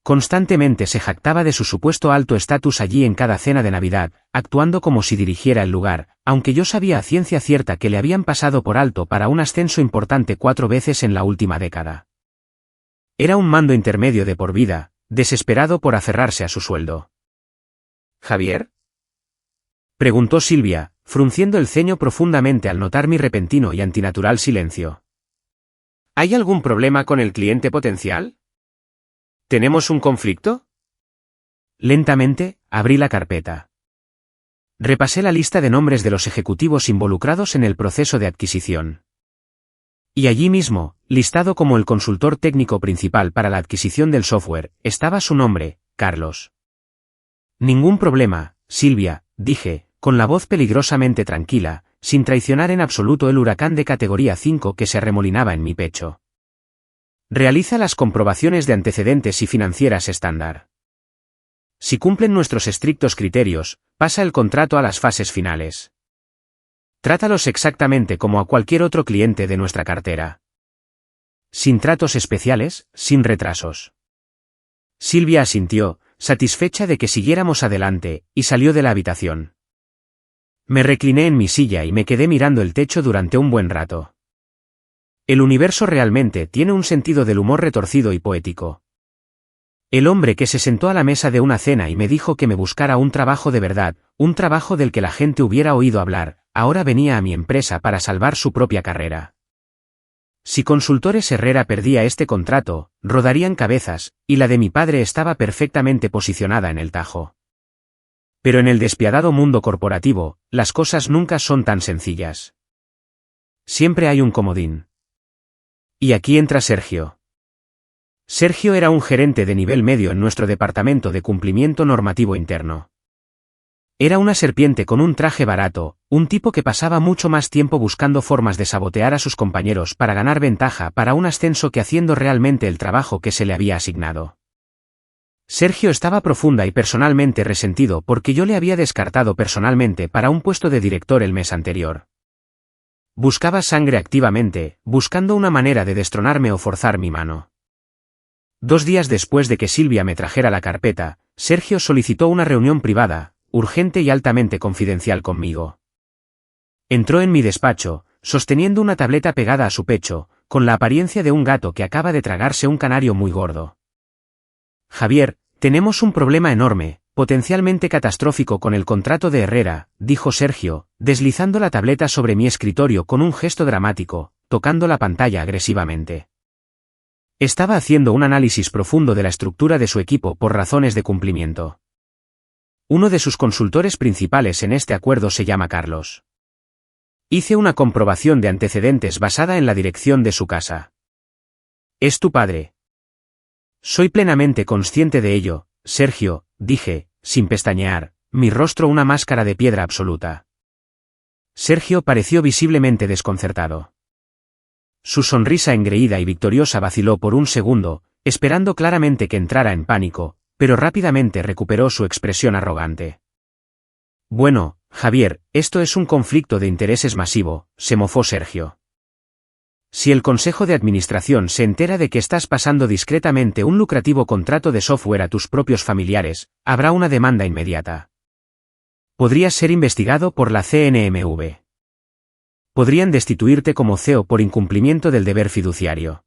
Constantemente se jactaba de su supuesto alto estatus allí en cada cena de Navidad, actuando como si dirigiera el lugar, aunque yo sabía a ciencia cierta que le habían pasado por alto para un ascenso importante 4 veces en la última década. Era un mando intermedio de por vida, desesperado por aferrarse a su sueldo. ¿Javier? Preguntó Silvia, frunciendo el ceño profundamente al notar mi repentino y antinatural silencio. ¿Hay algún problema con el cliente potencial? ¿Tenemos un conflicto? Lentamente, abrí la carpeta. Repasé la lista de nombres de los ejecutivos involucrados en el proceso de adquisición. Y allí mismo, listado como el consultor técnico principal para la adquisición del software, estaba su nombre, Carlos. Ningún problema, Silvia, dije, con la voz peligrosamente tranquila, sin traicionar en absoluto el huracán de categoría 5 que se arremolinaba en mi pecho. Realiza las comprobaciones de antecedentes y financieras estándar. Si cumplen nuestros estrictos criterios, pasa el contrato a las fases finales. Trátalos exactamente como a cualquier otro cliente de nuestra cartera. Sin tratos especiales, sin retrasos. Silvia asintió, satisfecha de que siguiéramos adelante, y salió de la habitación. Me recliné en mi silla y me quedé mirando el techo durante un buen rato. El universo realmente tiene un sentido del humor retorcido y poético. El hombre que se sentó a la mesa de una cena y me dijo que me buscara un trabajo de verdad, un trabajo del que la gente hubiera oído hablar, ahora venía a mi empresa para salvar su propia carrera. Si Consultores Herrera perdía este contrato, rodarían cabezas, y la de mi padre estaba perfectamente posicionada en el tajo. Pero en el despiadado mundo corporativo, las cosas nunca son tan sencillas. Siempre hay un comodín. Y aquí entra Sergio. Sergio era un gerente de nivel medio en nuestro departamento de cumplimiento normativo interno. Era una serpiente con un traje barato, un tipo que pasaba mucho más tiempo buscando formas de sabotear a sus compañeros para ganar ventaja para un ascenso que haciendo realmente el trabajo que se le había asignado. Sergio estaba profunda y personalmente resentido porque yo le había descartado personalmente para un puesto de director el mes anterior. Buscaba sangre activamente, buscando una manera de destronarme o forzar mi mano. 2 días después de que Silvia me trajera la carpeta, Sergio solicitó una reunión privada, urgente y altamente confidencial conmigo. Entró en mi despacho, sosteniendo una tableta pegada a su pecho, con la apariencia de un gato que acaba de tragarse un canario muy gordo. Javier, tenemos un problema enorme, potencialmente catastrófico con el contrato de Herrera, dijo Sergio, deslizando la tableta sobre mi escritorio con un gesto dramático, tocando la pantalla agresivamente. Estaba haciendo un análisis profundo de la estructura de su equipo por razones de cumplimiento. Uno de sus consultores principales en este acuerdo se llama Carlos. Hice una comprobación de antecedentes basada en la dirección de su casa. ¿Es tu padre? Soy plenamente consciente de ello, Sergio, dije, sin pestañear, mi rostro una máscara de piedra absoluta. Sergio pareció visiblemente desconcertado. Su sonrisa engreída y victoriosa vaciló por un segundo, esperando claramente que entrara en pánico, pero rápidamente recuperó su expresión arrogante. Bueno, Javier, esto es un conflicto de intereses masivo, se mofó Sergio. Si el Consejo de Administración se entera de que estás pasando discretamente un lucrativo contrato de software a tus propios familiares, habrá una demanda inmediata. Podrías ser investigado por la CNMV. Podrían destituirte como CEO por incumplimiento del deber fiduciario.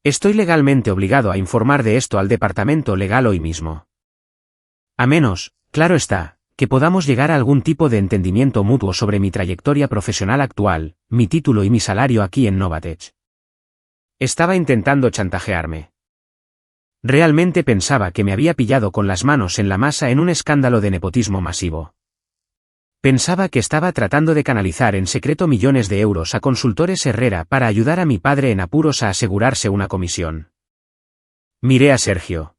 Estoy legalmente obligado a informar de esto al departamento legal hoy mismo. A menos, claro está, que podamos llegar a algún tipo de entendimiento mutuo sobre mi trayectoria profesional actual, mi título y mi salario aquí en Novatech. Estaba intentando chantajearme. Realmente pensaba que me había pillado con las manos en la masa en un escándalo de nepotismo masivo. Pensaba que estaba tratando de canalizar en secreto millones de euros a consultores Herrera para ayudar a mi padre en apuros a asegurarse una comisión. Miré a Sergio.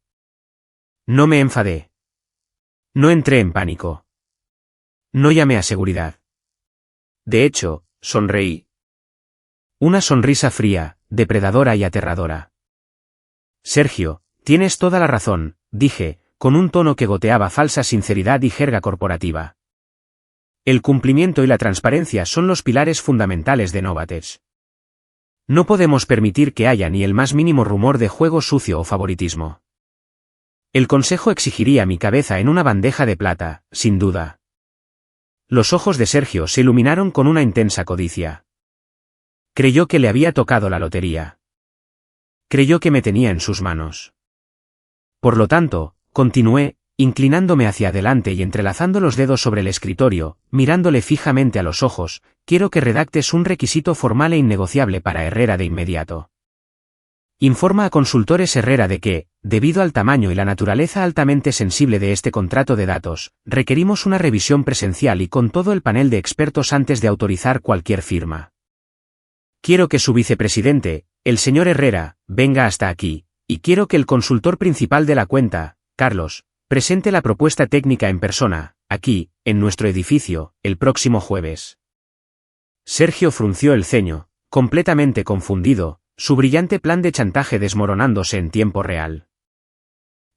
No me enfadé. No entré en pánico. No llamé a seguridad. De hecho, sonreí. Una sonrisa fría, depredadora y aterradora. Sergio, tienes toda la razón, dije, con un tono que goteaba falsa sinceridad y jerga corporativa. El cumplimiento y la transparencia son los pilares fundamentales de Novatech. No podemos permitir que haya ni el más mínimo rumor de juego sucio o favoritismo. El Consejo exigiría mi cabeza en una bandeja de plata, sin duda. Los ojos de Sergio se iluminaron con una intensa codicia. Creyó que le había tocado la lotería. Creyó que me tenía en sus manos. Por lo tanto, continué, inclinándome hacia adelante y entrelazando los dedos sobre el escritorio, mirándole fijamente a los ojos, quiero que redactes un requisito formal e innegociable para Herrera de inmediato. Informa a Consultores Herrera de que, debido al tamaño y la naturaleza altamente sensible de este contrato de datos, requerimos una revisión presencial y con todo el panel de expertos antes de autorizar cualquier firma. Quiero que su vicepresidente, el señor Herrera, venga hasta aquí, y quiero que el consultor principal de la cuenta, Carlos, presente la propuesta técnica en persona, aquí, en nuestro edificio, el próximo jueves. Sergio frunció el ceño, completamente confundido, su brillante plan de chantaje desmoronándose en tiempo real.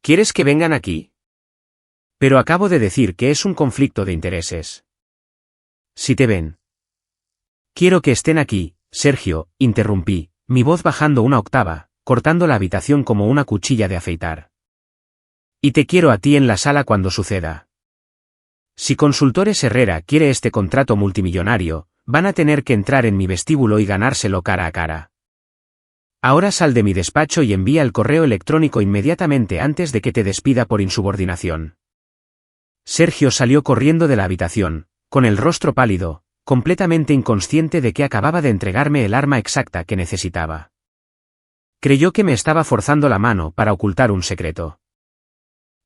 ¿Quieres que vengan aquí? Pero acabo de decir que es un conflicto de intereses. Si te ven. Quiero que estén aquí, Sergio, interrumpí, mi voz bajando una octava, cortando la habitación como una cuchilla de afeitar. Y te quiero a ti en la sala cuando suceda. Si Consultores Herrera quiere este contrato multimillonario, van a tener que entrar en mi vestíbulo y ganárselo cara a cara. Ahora sal de mi despacho y envía el correo electrónico inmediatamente antes de que te despida por insubordinación. Sergio salió corriendo de la habitación, con el rostro pálido, completamente inconsciente de que acababa de entregarme el arma exacta que necesitaba. Creyó que me estaba forzando la mano para ocultar un secreto.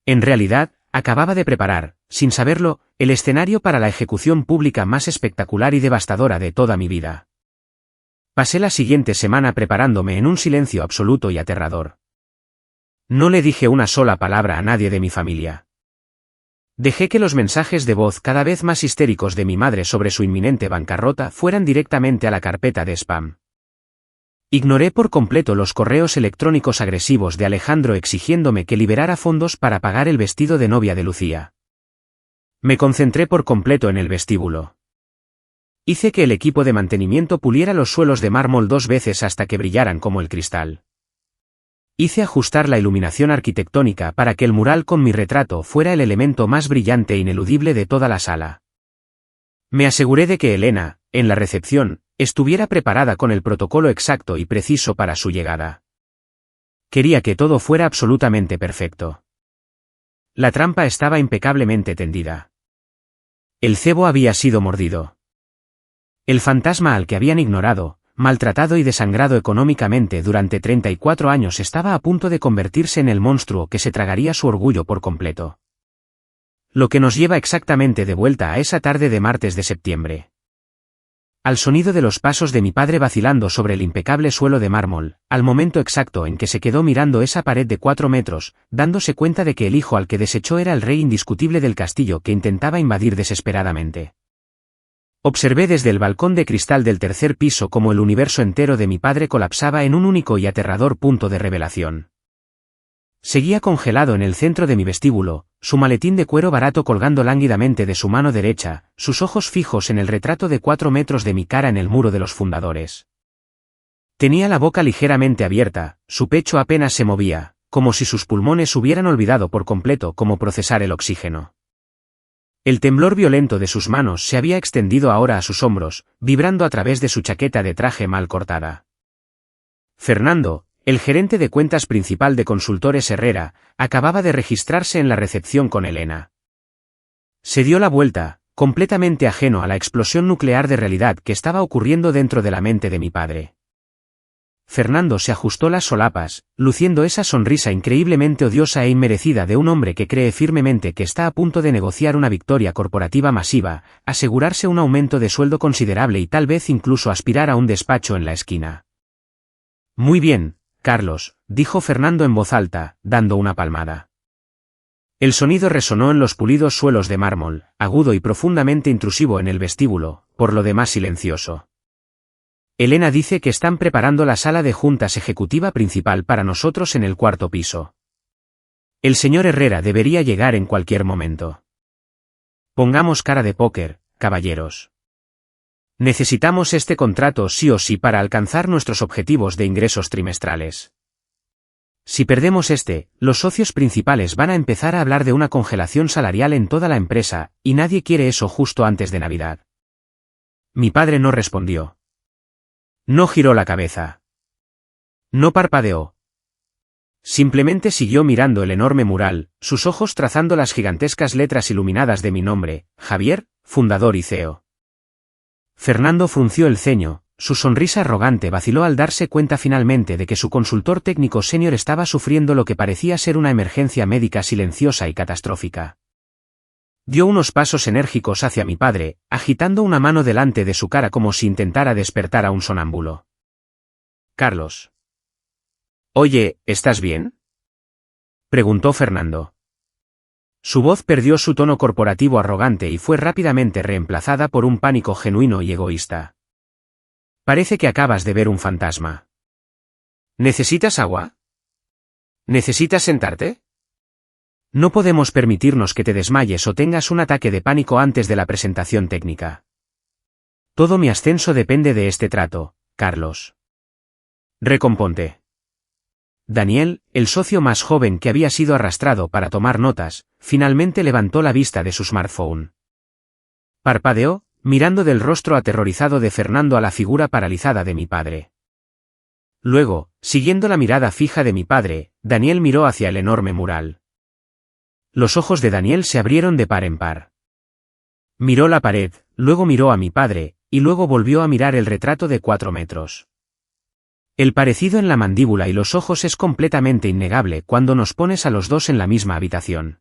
En realidad, acababa de preparar, sin saberlo, el escenario para la ejecución pública más espectacular y devastadora de toda mi vida. Pasé la siguiente semana preparándome en un silencio absoluto y aterrador. No le dije una sola palabra a nadie de mi familia. Dejé que los mensajes de voz cada vez más histéricos de mi madre sobre su inminente bancarrota fueran directamente a la carpeta de spam. Ignoré por completo los correos electrónicos agresivos de Alejandro exigiéndome que liberara fondos para pagar el vestido de novia de Lucía. Me concentré por completo en el vestíbulo. Hice que el equipo de mantenimiento puliera los suelos de mármol 2 veces hasta que brillaran como el cristal. Hice ajustar la iluminación arquitectónica para que el mural con mi retrato fuera el elemento más brillante e ineludible de toda la sala. Me aseguré de que Elena, en la recepción, estuviera preparada con el protocolo exacto y preciso para su llegada. Quería que todo fuera absolutamente perfecto. La trampa estaba impecablemente tendida. El cebo había sido mordido. El fantasma al que habían ignorado, maltratado y desangrado económicamente durante 34 años estaba a punto de convertirse en el monstruo que se tragaría su orgullo por completo. Lo que nos lleva exactamente de vuelta a esa tarde de martes de septiembre. Al sonido de los pasos de mi padre vacilando sobre el impecable suelo de mármol, al momento exacto en que se quedó mirando esa pared de 4 metros, dándose cuenta de que el hijo al que desechó era el rey indiscutible del castillo que intentaba invadir desesperadamente. Observé desde el balcón de cristal del 3er piso cómo el universo entero de mi padre colapsaba en un único y aterrador punto de revelación. Seguía congelado en el centro de mi vestíbulo, su maletín de cuero barato colgando lánguidamente de su mano derecha, sus ojos fijos en el retrato de 4 metros de mi cara en el muro de los fundadores. Tenía la boca ligeramente abierta, su pecho apenas se movía, como si sus pulmones hubieran olvidado por completo cómo procesar el oxígeno. El temblor violento de sus manos se había extendido ahora a sus hombros, vibrando a través de su chaqueta de traje mal cortada. Fernando, el gerente de cuentas principal de Consultores Herrera, acababa de registrarse en la recepción con Elena. Se dio la vuelta, completamente ajeno a la explosión nuclear de realidad que estaba ocurriendo dentro de la mente de mi padre. Fernando se ajustó las solapas, luciendo esa sonrisa increíblemente odiosa e inmerecida de un hombre que cree firmemente que está a punto de negociar una victoria corporativa masiva, asegurarse un aumento de sueldo considerable y tal vez incluso aspirar a un despacho en la esquina. Muy bien, Carlos, dijo Fernando en voz alta, dando una palmada. El sonido resonó en los pulidos suelos de mármol, agudo y profundamente intrusivo en el vestíbulo, por lo demás silencioso. Elena dice que están preparando la sala de juntas ejecutiva principal para nosotros en el 4.º piso. El señor Herrera debería llegar en cualquier momento. Pongamos cara de póker, caballeros. Necesitamos este contrato sí o sí para alcanzar nuestros objetivos de ingresos trimestrales. Si perdemos los socios principales van a empezar a hablar de una congelación salarial en toda la empresa, y nadie quiere eso justo antes de Navidad. Mi padre no respondió. No giró la cabeza. No parpadeó. Simplemente siguió mirando el enorme mural, sus ojos trazando las gigantescas letras iluminadas de mi nombre, Javier, fundador y CEO. Fernando frunció el ceño, su sonrisa arrogante vaciló al darse cuenta finalmente de que su consultor técnico senior estaba sufriendo lo que parecía ser una emergencia médica silenciosa y catastrófica. Dio unos pasos enérgicos hacia mi padre, agitando una mano delante de su cara como si intentara despertar a un sonámbulo. Carlos. Oye, ¿estás bien? Preguntó Fernando. Su voz perdió su tono corporativo arrogante y fue rápidamente reemplazada por un pánico genuino y egoísta. Parece que acabas de ver un fantasma. ¿Necesitas agua? ¿Necesitas sentarte? No podemos permitirnos que te desmayes o tengas un ataque de pánico antes de la presentación técnica. Todo mi ascenso depende de este trato, Carlos. Recomponte. Daniel, el socio más joven que había sido arrastrado para tomar notas, finalmente levantó la vista de su smartphone. Parpadeó, mirando del rostro aterrorizado de Fernando a la figura paralizada de mi padre. Luego, siguiendo la mirada fija de mi padre, Daniel miró hacia el enorme mural. Los ojos de Daniel se abrieron de par en par. Miró la pared, luego miró a mi padre, y luego volvió a mirar el retrato de 4 metros. El parecido en la mandíbula y los ojos es completamente innegable cuando nos pones a los dos en la misma habitación.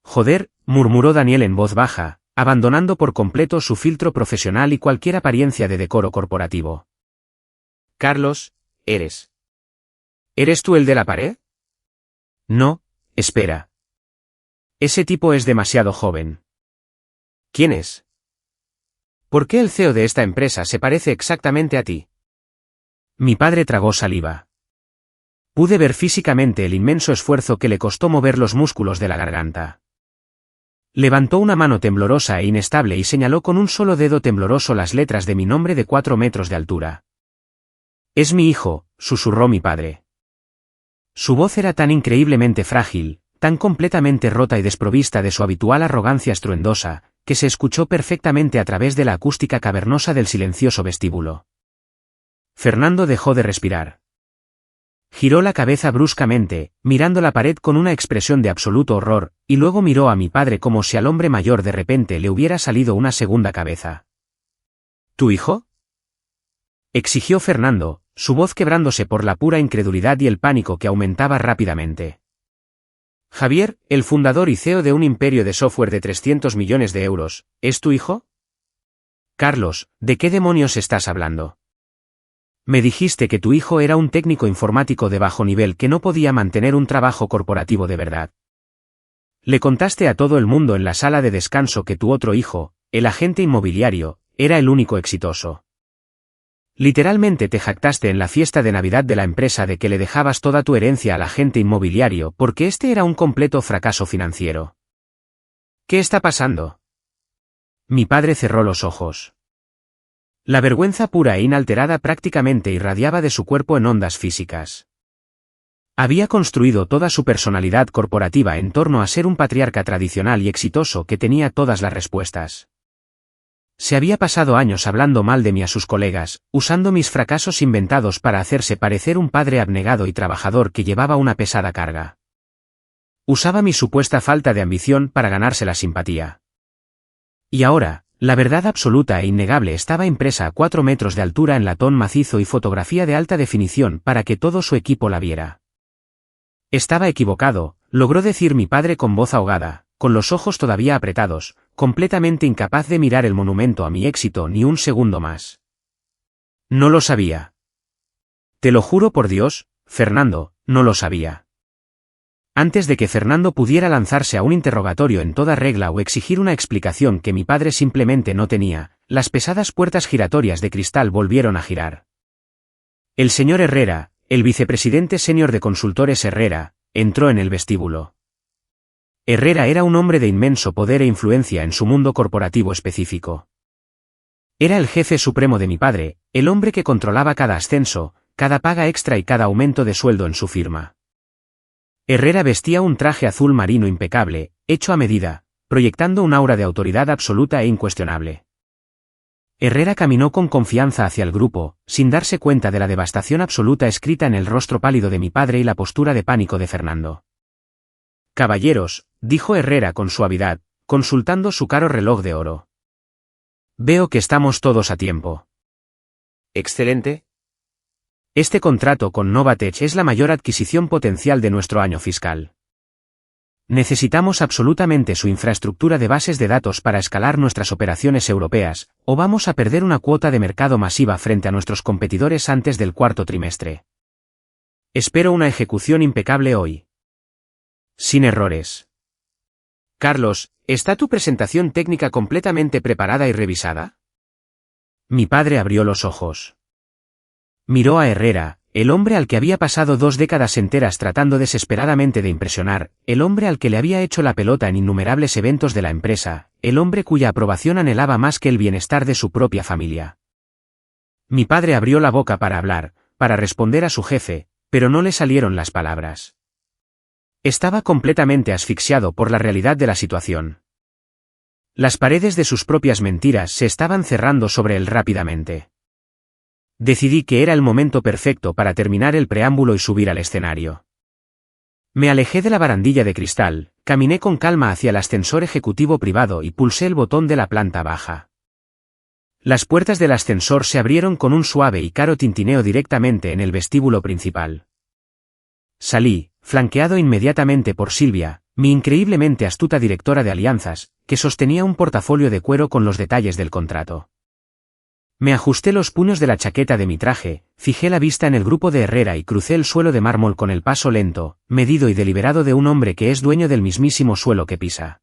Joder, murmuró Daniel en voz baja, abandonando por completo su filtro profesional y cualquier apariencia de decoro corporativo. Carlos, ¿eres tú el de la pared? No, espera. Ese tipo es demasiado joven. ¿Quién es? ¿Por qué el CEO de esta empresa se parece exactamente a ti? Mi padre tragó saliva. Pude ver físicamente el inmenso esfuerzo que le costó mover los músculos de la garganta. Levantó una mano temblorosa e inestable y señaló con un solo dedo tembloroso las letras de mi nombre de 4 metros de altura. Es mi hijo, susurró mi padre. Su voz era tan increíblemente frágil, tan completamente rota y desprovista de su habitual arrogancia estruendosa, que se escuchó perfectamente a través de la acústica cavernosa del silencioso vestíbulo. Fernando dejó de respirar. Giró la cabeza bruscamente, mirando la pared con una expresión de absoluto horror, y luego miró a mi padre como si al hombre mayor de repente le hubiera salido una segunda cabeza. ¿Tu hijo? Exigió Fernando, su voz quebrándose por la pura incredulidad y el pánico que aumentaba rápidamente. Javier, el fundador y CEO de un imperio de software de 300 millones de euros, ¿es tu hijo? Carlos, ¿de qué demonios estás hablando? Me dijiste que tu hijo era un técnico informático de bajo nivel que no podía mantener un trabajo corporativo de verdad. Le contaste a todo el mundo en la sala de descanso que tu otro hijo, el agente inmobiliario, era el único exitoso. Literalmente te jactaste en la fiesta de Navidad de la empresa de que le dejabas toda tu herencia al agente inmobiliario porque este era un completo fracaso financiero. ¿Qué está pasando? Mi padre cerró los ojos. La vergüenza pura e inalterada prácticamente irradiaba de su cuerpo en ondas físicas. Había construido toda su personalidad corporativa en torno a ser un patriarca tradicional y exitoso que tenía todas las respuestas. Se había pasado años hablando mal de mí a sus colegas, usando mis fracasos inventados para hacerse parecer un padre abnegado y trabajador que llevaba una pesada carga. Usaba mi supuesta falta de ambición para ganarse la simpatía. Y ahora, la verdad absoluta e innegable estaba impresa a 4 metros de altura en latón macizo y fotografía de alta definición para que todo su equipo la viera. Estaba equivocado, logró decir mi padre con voz ahogada, con los ojos todavía apretados, completamente incapaz de mirar el monumento a mi éxito ni un segundo más. No lo sabía. Te lo juro por Dios, Fernando, no lo sabía. Antes de que Fernando pudiera lanzarse a un interrogatorio en toda regla o exigir una explicación que mi padre simplemente no tenía, las pesadas puertas giratorias de cristal volvieron a girar. El señor Herrera, el vicepresidente senior de Consultores Herrera, entró en el vestíbulo. Herrera era un hombre de inmenso poder e influencia en su mundo corporativo específico. Era el jefe supremo de mi padre, el hombre que controlaba cada ascenso, cada paga extra y cada aumento de sueldo en su firma. Herrera vestía un traje azul marino impecable, hecho a medida, proyectando un aura de autoridad absoluta e incuestionable. Herrera caminó con confianza hacia el grupo, sin darse cuenta de la devastación absoluta escrita en el rostro pálido de mi padre y la postura de pánico de Fernando. Caballeros, dijo Herrera con suavidad, consultando su caro reloj de oro. Veo que estamos todos a tiempo. Excelente. Este contrato con Novatech es la mayor adquisición potencial de nuestro año fiscal. Necesitamos absolutamente su infraestructura de bases de datos para escalar nuestras operaciones europeas, o vamos a perder una cuota de mercado masiva frente a nuestros competidores antes del cuarto trimestre. Espero una ejecución impecable hoy. Sin errores. Carlos, ¿está tu presentación técnica completamente preparada y revisada? Mi padre abrió los ojos. Miró a Herrera, el hombre al que había pasado 2 décadas enteras tratando desesperadamente de impresionar, el hombre al que le había hecho la pelota en innumerables eventos de la empresa, el hombre cuya aprobación anhelaba más que el bienestar de su propia familia. Mi padre abrió la boca para hablar, para responder a su jefe, pero no le salieron las palabras. Estaba completamente asfixiado por la realidad de la situación. Las paredes de sus propias mentiras se estaban cerrando sobre él rápidamente. Decidí que era el momento perfecto para terminar el preámbulo y subir al escenario. Me alejé de la barandilla de cristal, caminé con calma hacia el ascensor ejecutivo privado y pulsé el botón de la planta baja. Las puertas del ascensor se abrieron con un suave y caro tintineo directamente en el vestíbulo principal. Salí, flanqueado inmediatamente por Silvia, mi increíblemente astuta directora de alianzas, que sostenía un portafolio de cuero con los detalles del contrato. Me ajusté los puños de la chaqueta de mi traje, fijé la vista en el grupo de Herrera y crucé el suelo de mármol con el paso lento, medido y deliberado de un hombre que es dueño del mismísimo suelo que pisa.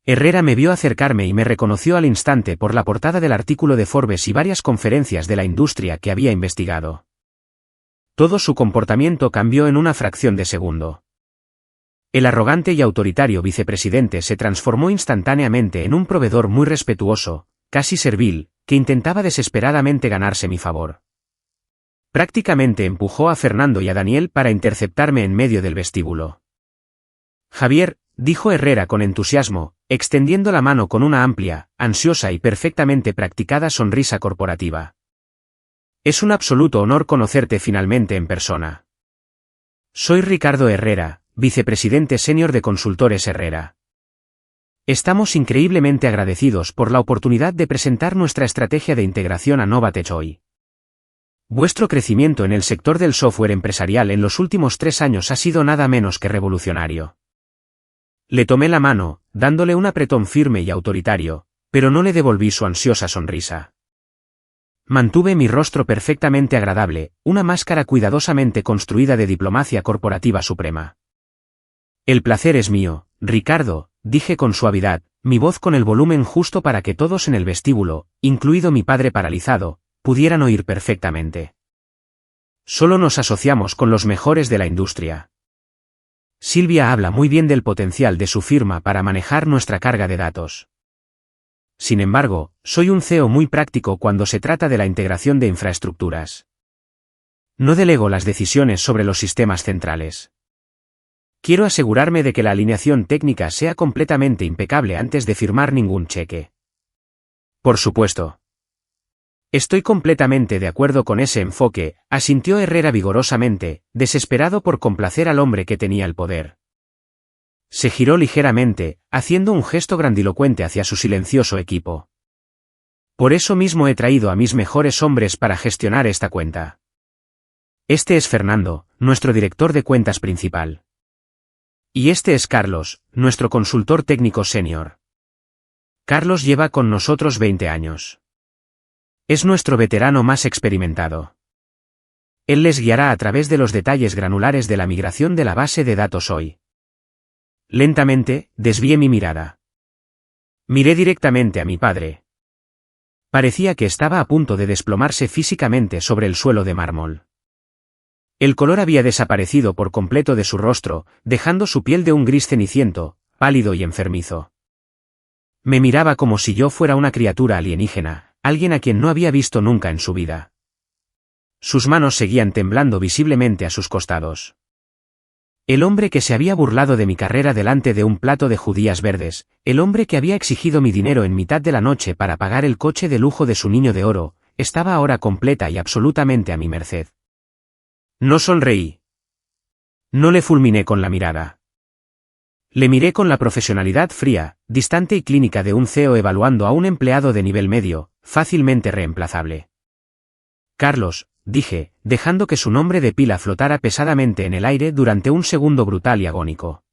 Herrera me vio acercarme y me reconoció al instante por la portada del artículo de Forbes y varias conferencias de la industria que había investigado. Todo su comportamiento cambió en una fracción de segundo. El arrogante y autoritario vicepresidente se transformó instantáneamente en un proveedor muy respetuoso, casi servil, que intentaba desesperadamente ganarse mi favor. Prácticamente empujó a Fernando y a Daniel para interceptarme en medio del vestíbulo. Javier, dijo Herrera con entusiasmo, extendiendo la mano con una amplia, ansiosa y perfectamente practicada sonrisa corporativa. Es un absoluto honor conocerte finalmente en persona. Soy Ricardo Herrera, vicepresidente senior de Consultores Herrera. Estamos increíblemente agradecidos por la oportunidad de presentar nuestra estrategia de integración a Novatech hoy. Vuestro crecimiento en el sector del software empresarial en los últimos 3 años ha sido nada menos que revolucionario. Le tomé la mano, dándole un apretón firme y autoritario, pero no le devolví su ansiosa sonrisa. Mantuve mi rostro perfectamente agradable, una máscara cuidadosamente construida de diplomacia corporativa suprema. El placer es mío, Ricardo, dije con suavidad, mi voz con el volumen justo para que todos en el vestíbulo, incluido mi padre paralizado, pudieran oír perfectamente. Solo nos asociamos con los mejores de la industria. Silvia habla muy bien del potencial de su firma para manejar nuestra carga de datos. Sin embargo, soy un CEO muy práctico cuando se trata de la integración de infraestructuras. No delego las decisiones sobre los sistemas centrales. Quiero asegurarme de que la alineación técnica sea completamente impecable antes de firmar ningún cheque. Por supuesto. Estoy completamente de acuerdo con ese enfoque, asintió Herrera vigorosamente, desesperado por complacer al hombre que tenía el poder. Se giró ligeramente, haciendo un gesto grandilocuente hacia su silencioso equipo. Por eso mismo he traído a mis mejores hombres para gestionar esta cuenta. Este es Fernando, nuestro director de cuentas principal. Y este es Carlos, nuestro consultor técnico senior. Carlos lleva con nosotros 20 años. Es nuestro veterano más experimentado. Él les guiará a través de los detalles granulares de la migración de la base de datos hoy. Lentamente, desvié mi mirada. Miré directamente a mi padre. Parecía que estaba a punto de desplomarse físicamente sobre el suelo de mármol. El color había desaparecido por completo de su rostro, dejando su piel de un gris ceniciento, pálido y enfermizo. Me miraba como si yo fuera una criatura alienígena, alguien a quien no había visto nunca en su vida. Sus manos seguían temblando visiblemente a sus costados. El hombre que se había burlado de mi carrera delante de un plato de judías verdes, el hombre que había exigido mi dinero en mitad de la noche para pagar el coche de lujo de su niño de oro, estaba ahora completa y absolutamente a mi merced. No sonreí. No le fulminé con la mirada. Le miré con la profesionalidad fría, distante y clínica de un CEO evaluando a un empleado de nivel medio, fácilmente reemplazable. Carlos, dije, dejando que su nombre de pila flotara pesadamente en el aire durante un segundo brutal y agónico.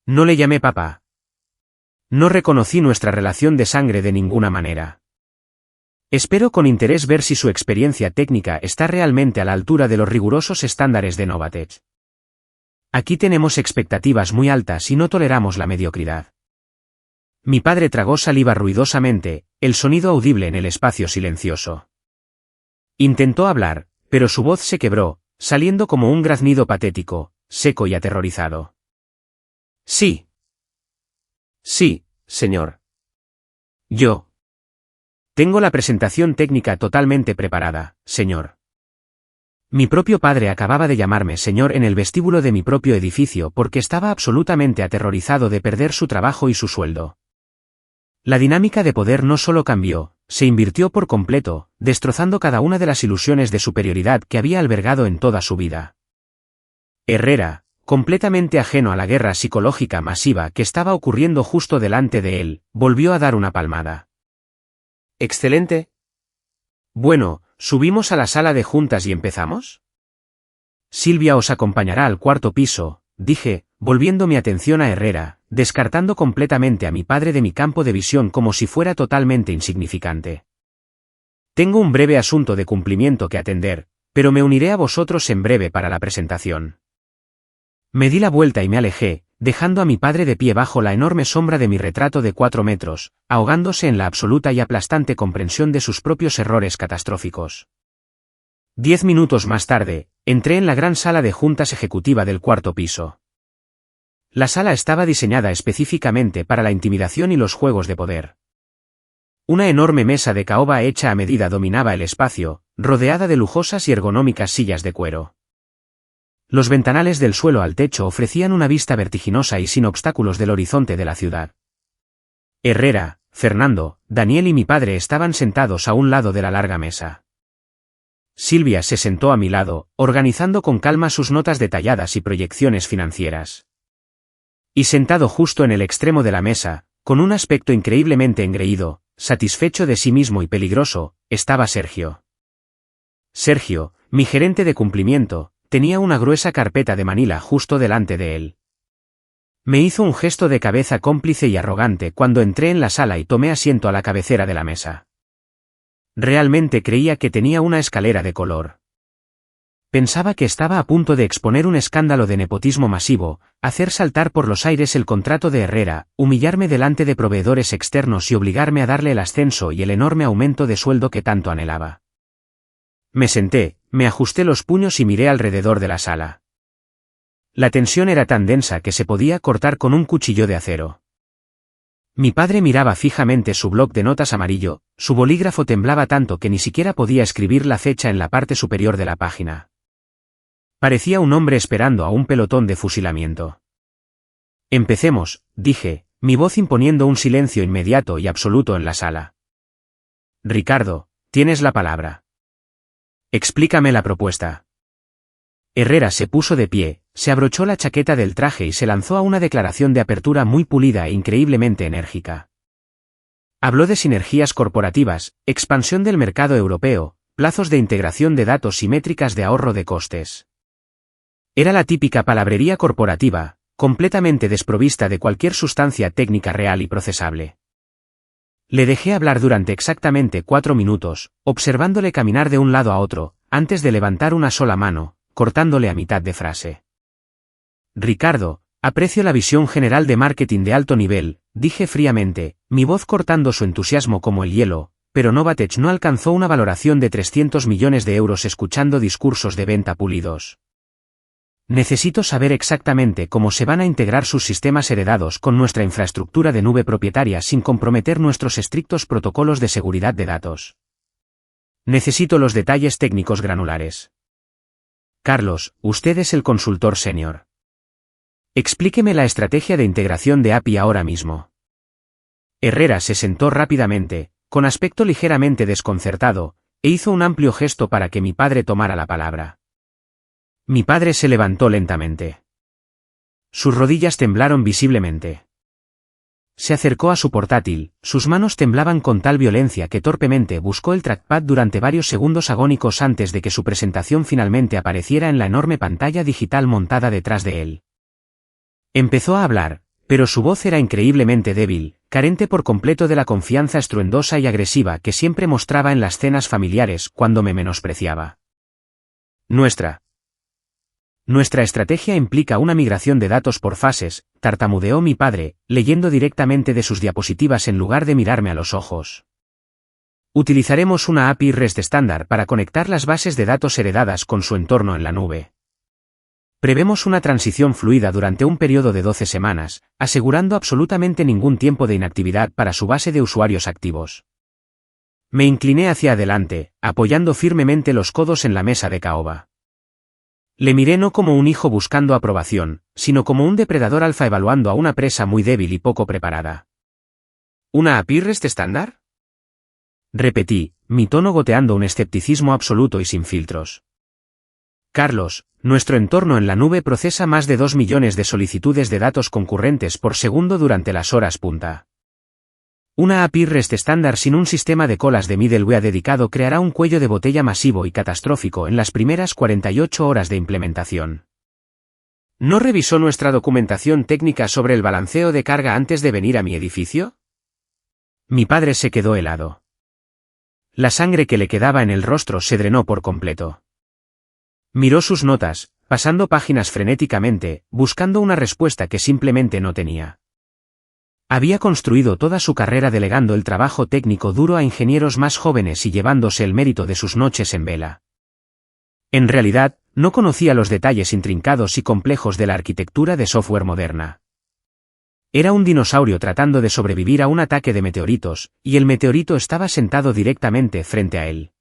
No le llamé papá. No reconocí nuestra relación de sangre de ninguna manera. Espero con interés ver si su experiencia técnica está realmente a la altura de los rigurosos estándares de Novatech. Aquí tenemos expectativas muy altas y no toleramos la mediocridad. Mi padre tragó saliva ruidosamente, el sonido audible en el espacio silencioso. Intentó hablar, pero su voz se quebró, saliendo como un graznido patético, seco y aterrorizado. Sí. Sí, señor. Yo. Tengo la presentación técnica totalmente preparada, señor. Mi propio padre acababa de llamarme señor en el vestíbulo de mi propio edificio porque estaba absolutamente aterrorizado de perder su trabajo y su sueldo. La dinámica de poder no solo cambió, se invirtió por completo, destrozando cada una de las ilusiones de superioridad que había albergado en toda su vida. Herrera, completamente ajeno a la guerra psicológica masiva que estaba ocurriendo justo delante de él, volvió a dar una palmada. Excelente. Bueno, ¿subimos a la sala de juntas y empezamos? Silvia os acompañará al cuarto piso, dije, volviendo mi atención a Herrera, descartando completamente a mi padre de mi campo de visión como si fuera totalmente insignificante. Tengo un breve asunto de cumplimiento que atender, pero me uniré a vosotros en breve para la presentación. Me di la vuelta y me alejé, dejando a mi padre de pie bajo la enorme sombra de mi retrato de 4 metros, ahogándose en la absoluta y aplastante comprensión de sus propios errores catastróficos. 10 minutos más tarde, entré en la gran sala de juntas ejecutiva del 4º piso. La sala estaba diseñada específicamente para la intimidación y los juegos de poder. Una enorme mesa de caoba hecha a medida dominaba el espacio, rodeada de lujosas y ergonómicas sillas de cuero. Los ventanales del suelo al techo ofrecían una vista vertiginosa y sin obstáculos del horizonte de la ciudad. Herrera, Fernando, Daniel y mi padre estaban sentados a un lado de la larga mesa. Silvia se sentó a mi lado, organizando con calma sus notas detalladas y proyecciones financieras. Y sentado justo en el extremo de la mesa, con un aspecto increíblemente engreído, satisfecho de sí mismo y peligroso, estaba Sergio. Sergio, mi gerente de cumplimiento, tenía una gruesa carpeta de Manila justo delante de él. Me hizo un gesto de cabeza cómplice y arrogante cuando entré en la sala y tomé asiento a la cabecera de la mesa. Realmente creía que tenía una escalera de color. Pensaba que estaba a punto de exponer un escándalo de nepotismo masivo, hacer saltar por los aires el contrato de Herrera, humillarme delante de proveedores externos y obligarme a darle el ascenso y el enorme aumento de sueldo que tanto anhelaba. Me senté, me ajusté los puños y miré alrededor de la sala. La tensión era tan densa que se podía cortar con un cuchillo de acero. Mi padre miraba fijamente su bloc de notas amarillo, su bolígrafo temblaba tanto que ni siquiera podía escribir la fecha en la parte superior de la página. Parecía un hombre esperando a un pelotón de fusilamiento. Empecemos, dije, mi voz imponiendo un silencio inmediato y absoluto en la sala. Ricardo, tienes la palabra. Explícame la propuesta. Herrera se puso de pie, se abrochó la chaqueta del traje y se lanzó a una declaración de apertura muy pulida e increíblemente enérgica. Habló de sinergias corporativas, expansión del mercado europeo, plazos de integración de datos y métricas de ahorro de costes. Era la típica palabrería corporativa, completamente desprovista de cualquier sustancia técnica real y procesable. Le dejé hablar durante exactamente 4 minutos, observándole caminar de un lado a otro, antes de levantar una sola mano, cortándole a mitad de frase. Ricardo, aprecio la visión general de marketing de alto nivel, dije fríamente, mi voz cortando su entusiasmo como el hielo, pero Novatech no alcanzó una valoración de 300 millones de euros escuchando discursos de venta pulidos. Necesito saber exactamente cómo se van a integrar sus sistemas heredados con nuestra infraestructura de nube propietaria sin comprometer nuestros estrictos protocolos de seguridad de datos. Necesito los detalles técnicos granulares. Carlos, usted es el consultor senior. Explíqueme la estrategia de integración de API ahora mismo. Herrera se sentó rápidamente, con aspecto ligeramente desconcertado, e hizo un amplio gesto para que mi padre tomara la palabra. Mi padre se levantó lentamente. Sus rodillas temblaron visiblemente. Se acercó a su portátil, sus manos temblaban con tal violencia que torpemente buscó el trackpad durante varios segundos agónicos antes de que su presentación finalmente apareciera en la enorme pantalla digital montada detrás de él. Empezó a hablar, pero su voz era increíblemente débil, carente por completo de la confianza estruendosa y agresiva que siempre mostraba en las cenas familiares cuando me menospreciaba. Nuestra estrategia implica una migración de datos por fases, tartamudeó mi padre, leyendo directamente de sus diapositivas en lugar de mirarme a los ojos. Utilizaremos una API REST estándar para conectar las bases de datos heredadas con su entorno en la nube. Prevemos una transición fluida durante un periodo de 12 semanas, asegurando absolutamente ningún tiempo de inactividad para su base de usuarios activos. Me incliné hacia adelante, apoyando firmemente los codos en la mesa de caoba. Le miré no como un hijo buscando aprobación, sino como un depredador alfa evaluando a una presa muy débil y poco preparada. ¿Una API REST estándar? Repetí, mi tono goteando un escepticismo absoluto y sin filtros. Carlos, nuestro entorno en la nube procesa más de 2 millones de solicitudes de datos concurrentes por segundo durante las horas punta. Una API REST estándar sin un sistema de colas de middleware dedicado creará un cuello de botella masivo y catastrófico en las primeras 48 horas de implementación. ¿No revisó nuestra documentación técnica sobre el balanceo de carga antes de venir a mi edificio? Mi padre se quedó helado. La sangre que le quedaba en el rostro se drenó por completo. Miró sus notas, pasando páginas frenéticamente, buscando una respuesta que simplemente no tenía. Había construido toda su carrera delegando el trabajo técnico duro a ingenieros más jóvenes y llevándose el mérito de sus noches en vela. En realidad, no conocía los detalles intrincados y complejos de la arquitectura de software moderna. Era un dinosaurio tratando de sobrevivir a un ataque de meteoritos, y el meteorito estaba sentado directamente frente a él.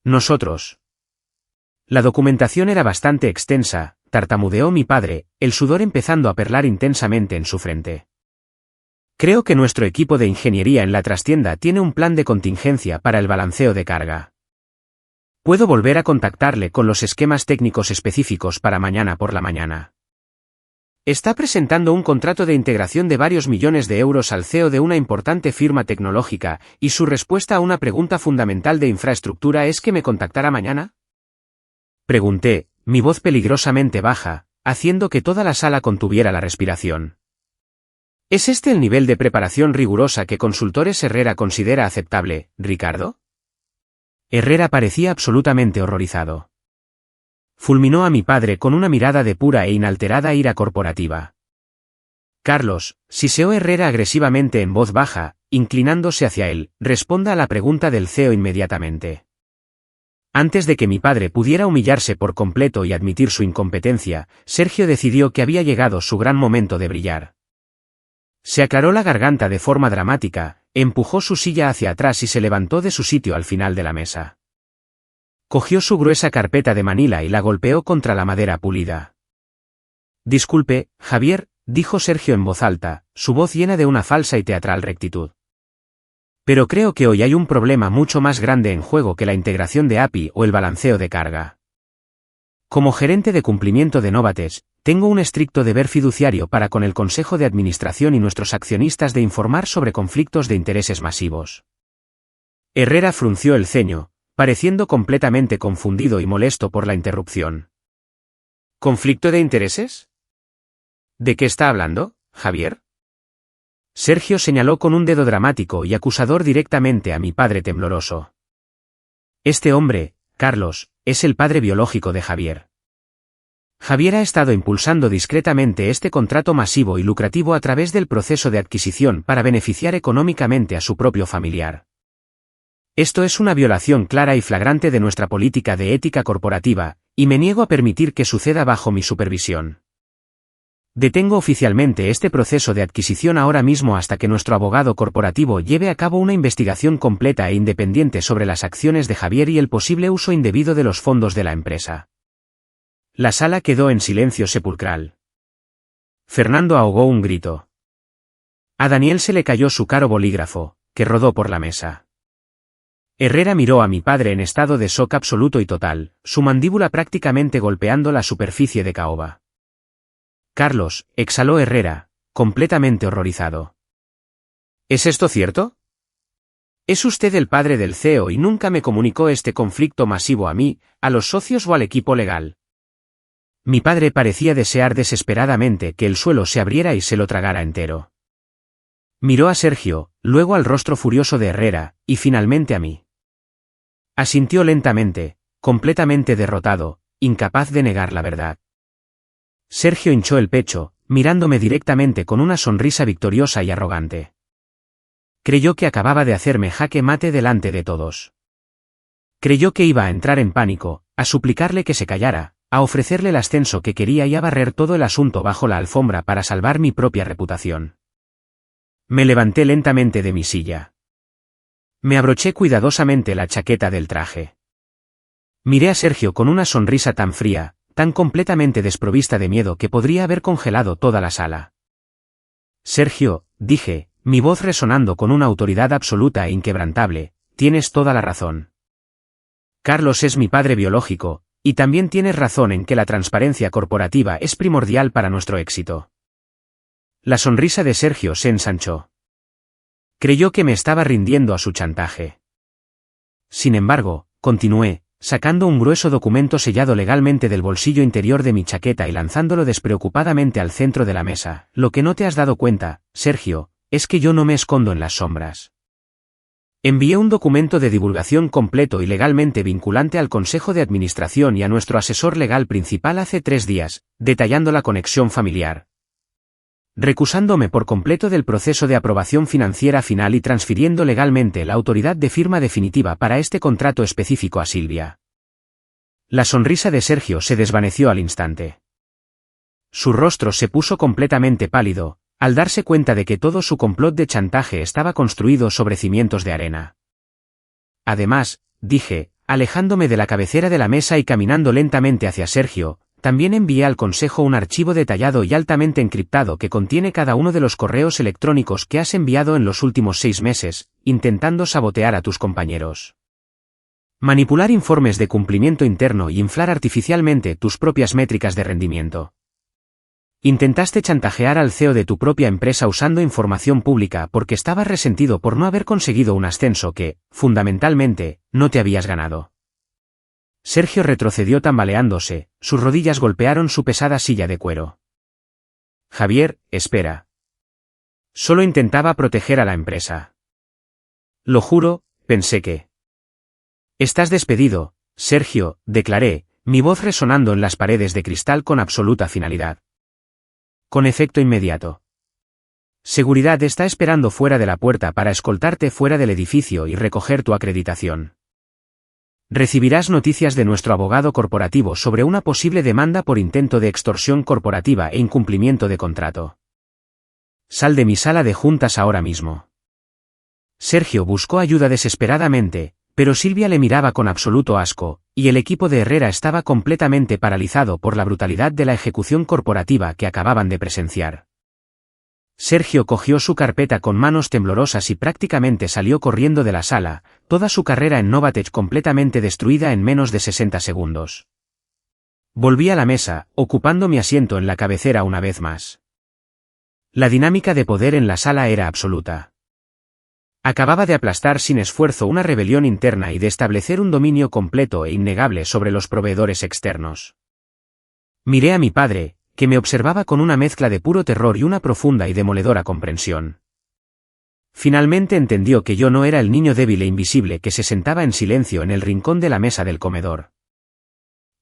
Nosotros. La documentación era bastante extensa, tartamudeó mi padre, el sudor empezando a perlar intensamente en su frente. Creo que nuestro equipo de ingeniería en la trastienda tiene un plan de contingencia para el balanceo de carga. Puedo volver a contactarle con los esquemas técnicos específicos para mañana por la mañana. Está presentando un contrato de integración de varios millones de euros al CEO de una importante firma tecnológica, y su respuesta a una pregunta fundamental de infraestructura es que me contactará mañana. Pregunté, mi voz peligrosamente baja, haciendo que toda la sala contuviera la respiración. ¿Es este el nivel de preparación rigurosa que Consultores Herrera considera aceptable, Ricardo? Herrera parecía absolutamente horrorizado. Fulminó a mi padre con una mirada de pura e inalterada ira corporativa. Carlos, siseó Herrera agresivamente en voz baja, inclinándose hacia él, responda a la pregunta del CEO inmediatamente. Antes de que mi padre pudiera humillarse por completo y admitir su incompetencia, Sergio decidió que había llegado su gran momento de brillar. Se aclaró la garganta de forma dramática, empujó su silla hacia atrás y se levantó de su sitio al final de la mesa. Cogió su gruesa carpeta de manila y la golpeó contra la madera pulida. Disculpe, Javier, dijo Sergio en voz alta, su voz llena de una falsa y teatral rectitud. Pero creo que hoy hay un problema mucho más grande en juego que la integración de API o el balanceo de carga. Como gerente de cumplimiento de Novates, tengo un estricto deber fiduciario para con el Consejo de Administración y nuestros accionistas de informar sobre conflictos de intereses masivos. Herrera frunció el ceño, pareciendo completamente confundido y molesto por la interrupción. ¿Conflicto de intereses? ¿De qué está hablando, Javier? Sergio señaló con un dedo dramático y acusador directamente a mi padre tembloroso. Este hombre, Carlos, es el padre biológico de Javier. Javier ha estado impulsando discretamente este contrato masivo y lucrativo a través del proceso de adquisición para beneficiar económicamente a su propio familiar. Esto es una violación clara y flagrante de nuestra política de ética corporativa, y me niego a permitir que suceda bajo mi supervisión. Detengo oficialmente este proceso de adquisición ahora mismo hasta que nuestro abogado corporativo lleve a cabo una investigación completa e independiente sobre las acciones de Javier y el posible uso indebido de los fondos de la empresa. La sala quedó en silencio sepulcral. Fernando ahogó un grito. A Daniel se le cayó su caro bolígrafo, que rodó por la mesa. Herrera miró a mi padre en estado de shock absoluto y total, su mandíbula prácticamente golpeando la superficie de caoba. Carlos, exhaló Herrera, completamente horrorizado. ¿Es esto cierto? ¿Es usted el padre del CEO y nunca me comunicó este conflicto masivo a mí, a los socios o al equipo legal? Mi padre parecía desear desesperadamente que el suelo se abriera y se lo tragara entero. Miró a Sergio, luego al rostro furioso de Herrera, y finalmente a mí. Asintió lentamente, completamente derrotado, incapaz de negar la verdad. Sergio hinchó el pecho, mirándome directamente con una sonrisa victoriosa y arrogante. Creyó que acababa de hacerme jaque mate delante de todos. Creyó que iba a entrar en pánico, a suplicarle que se callara, a ofrecerle el ascenso que quería y a barrer todo el asunto bajo la alfombra para salvar mi propia reputación. Me levanté lentamente de mi silla. Me abroché cuidadosamente la chaqueta del traje. Miré a Sergio con una sonrisa tan fría, tan completamente desprovista de miedo que podría haber congelado toda la sala. Sergio, dije, mi voz resonando con una autoridad absoluta e inquebrantable, tienes toda la razón. Carlos es mi padre biológico, y también tienes razón en que la transparencia corporativa es primordial para nuestro éxito. La sonrisa de Sergio se ensanchó. Creyó que me estaba rindiendo a su chantaje. Sin embargo, continué, sacando un grueso documento sellado legalmente del bolsillo interior de mi chaqueta y lanzándolo despreocupadamente al centro de la mesa. Lo que no te has dado cuenta, Sergio, es que yo no me escondo en las sombras. Envié un documento de divulgación completo y legalmente vinculante al Consejo de Administración y a nuestro asesor legal principal hace 3 días, detallando la conexión familiar. Recusándome por completo del proceso de aprobación financiera final y transfiriendo legalmente la autoridad de firma definitiva para este contrato específico a Silvia. La sonrisa de Sergio se desvaneció al instante. Su rostro se puso completamente pálido, al darse cuenta de que todo su complot de chantaje estaba construido sobre cimientos de arena. Además, dije, alejándome de la cabecera de la mesa y caminando lentamente hacia Sergio, también envié al Consejo un archivo detallado y altamente encriptado que contiene cada uno de los correos electrónicos que has enviado en los últimos 6 meses, intentando sabotear a tus compañeros. Manipular informes de cumplimiento interno y inflar artificialmente tus propias métricas de rendimiento. Intentaste chantajear al CEO de tu propia empresa usando información pública porque estabas resentido por no haber conseguido un ascenso que, fundamentalmente, no te habías ganado. Sergio retrocedió tambaleándose, sus rodillas golpearon su pesada silla de cuero. Javier, espera. Solo intentaba proteger a la empresa. Lo juro, pensé que. Estás despedido, Sergio, declaré, mi voz resonando en las paredes de cristal con absoluta finalidad. Con efecto inmediato. Seguridad está esperando fuera de la puerta para escoltarte fuera del edificio y recoger tu acreditación. Recibirás noticias de nuestro abogado corporativo sobre una posible demanda por intento de extorsión corporativa e incumplimiento de contrato. Sal de mi sala de juntas ahora mismo. Sergio buscó ayuda desesperadamente, pero Silvia le miraba con absoluto asco, y el equipo de Herrera estaba completamente paralizado por la brutalidad de la ejecución corporativa que acababan de presenciar. Sergio cogió su carpeta con manos temblorosas y prácticamente salió corriendo de la sala, toda su carrera en Novatech completamente destruida en menos de 60 segundos. Volví a la mesa, ocupando mi asiento en la cabecera una vez más. La dinámica de poder en la sala era absoluta. Acababa de aplastar sin esfuerzo una rebelión interna y de establecer un dominio completo e innegable sobre los proveedores externos. Miré a mi padre, que me observaba con una mezcla de puro terror y una profunda y demoledora comprensión. Finalmente entendió que yo no era el niño débil e invisible que se sentaba en silencio en el rincón de la mesa del comedor.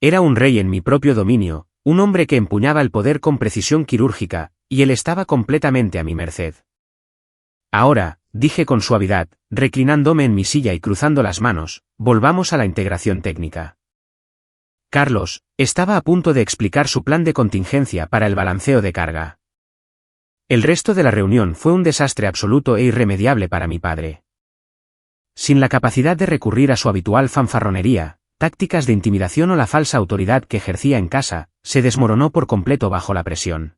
Era un rey en mi propio dominio, un hombre que empuñaba el poder con precisión quirúrgica, y él estaba completamente a mi merced. Ahora, dije con suavidad, reclinándome en mi silla y cruzando las manos, volvamos a la integración técnica. Carlos, estaba a punto de explicar su plan de contingencia para el balanceo de carga. El resto de la reunión fue un desastre absoluto e irremediable para mi padre. Sin la capacidad de recurrir a su habitual fanfarronería, tácticas de intimidación o la falsa autoridad que ejercía en casa, se desmoronó por completo bajo la presión.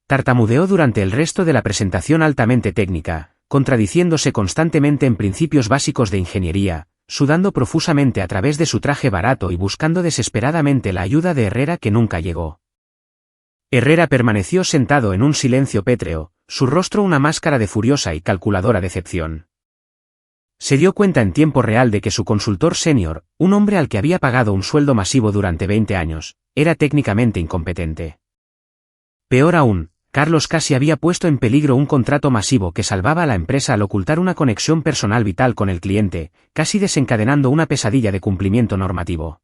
Tartamudeó durante el resto de la presentación altamente técnica, contradiciéndose constantemente en principios básicos de ingeniería, sudando profusamente a través de su traje barato y buscando desesperadamente la ayuda de Herrera que nunca llegó. Herrera permaneció sentado en un silencio pétreo, su rostro una máscara de furiosa y calculadora decepción. Se dio cuenta en tiempo real de que su consultor senior, un hombre al que había pagado un sueldo masivo durante 20 años, era técnicamente incompetente. Peor aún, Carlos casi había puesto en peligro un contrato masivo que salvaba a la empresa al ocultar una conexión personal vital con el cliente, casi desencadenando una pesadilla de cumplimiento normativo.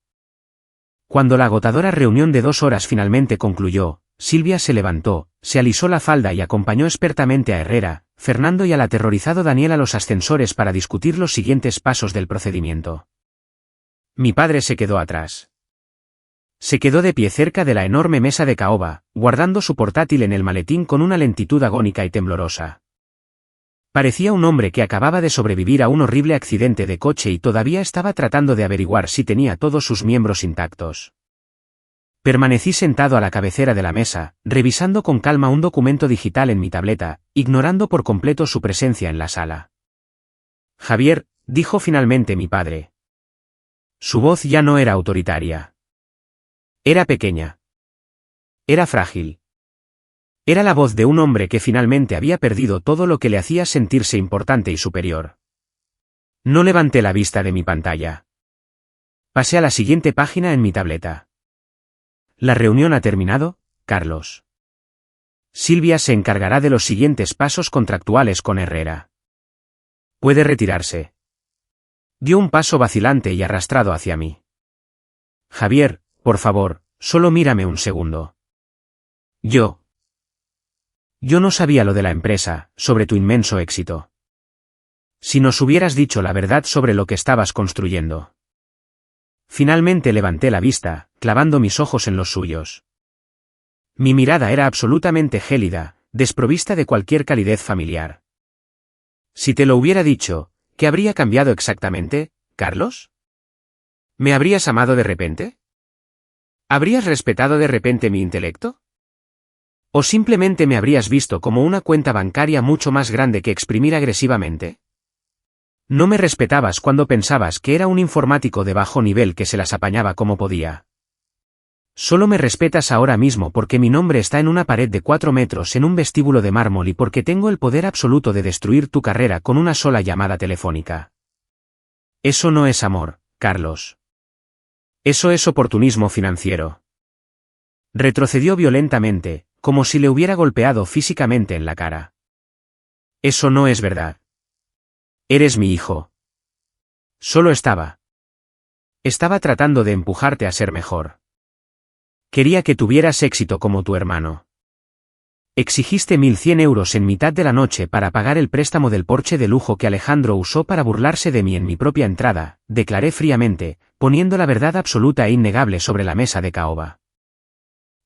Cuando la agotadora reunión de 2 horas finalmente concluyó, Silvia se levantó, se alisó la falda y acompañó expertamente a Herrera, Fernando y al aterrorizado Daniel a los ascensores para discutir los siguientes pasos del procedimiento. Mi padre se quedó atrás. Se quedó de pie cerca de la enorme mesa de caoba, guardando su portátil en el maletín con una lentitud agónica y temblorosa. Parecía un hombre que acababa de sobrevivir a un horrible accidente de coche y todavía estaba tratando de averiguar si tenía todos sus miembros intactos. Permanecí sentado a la cabecera de la mesa, revisando con calma un documento digital en mi tableta, ignorando por completo su presencia en la sala. Javier, dijo finalmente mi padre. Su voz ya no era autoritaria. Era pequeña. Era frágil. Era la voz de un hombre que finalmente había perdido todo lo que le hacía sentirse importante y superior. No levanté la vista de mi pantalla. Pasé a la siguiente página en mi tableta. La reunión ha terminado, Carlos. Silvia se encargará de los siguientes pasos contractuales con Herrera. Puede retirarse. Dio un paso vacilante y arrastrado hacia mí. Javier, por favor, solo mírame un segundo. Yo no sabía lo de la empresa, sobre tu inmenso éxito. Si nos hubieras dicho la verdad sobre lo que estabas construyendo. Finalmente levanté la vista, clavando mis ojos en los suyos. Mi mirada era absolutamente gélida, desprovista de cualquier calidez familiar. Si te lo hubiera dicho, ¿qué habría cambiado exactamente, Carlos? ¿Me habrías amado de repente? ¿Habrías respetado de repente mi intelecto? ¿O simplemente me habrías visto como una cuenta bancaria mucho más grande que exprimir agresivamente? No me respetabas cuando pensabas que era un informático de bajo nivel que se las apañaba como podía. Solo me respetas ahora mismo porque mi nombre está en una pared de 4 metros en un vestíbulo de mármol y porque tengo el poder absoluto de destruir tu carrera con una sola llamada telefónica. Eso no es amor, Carlos. Eso es oportunismo financiero. Retrocedió violentamente, como si le hubiera golpeado físicamente en la cara. Eso no es verdad. Eres mi hijo. Solo estaba tratando de empujarte a ser mejor. Quería que tuvieras éxito como tu hermano. Exigiste 1.100 euros en mitad de la noche para pagar el préstamo del Porsche de lujo que Alejandro usó para burlarse de mí en mi propia entrada, declaré fríamente, poniendo la verdad absoluta e innegable sobre la mesa de caoba.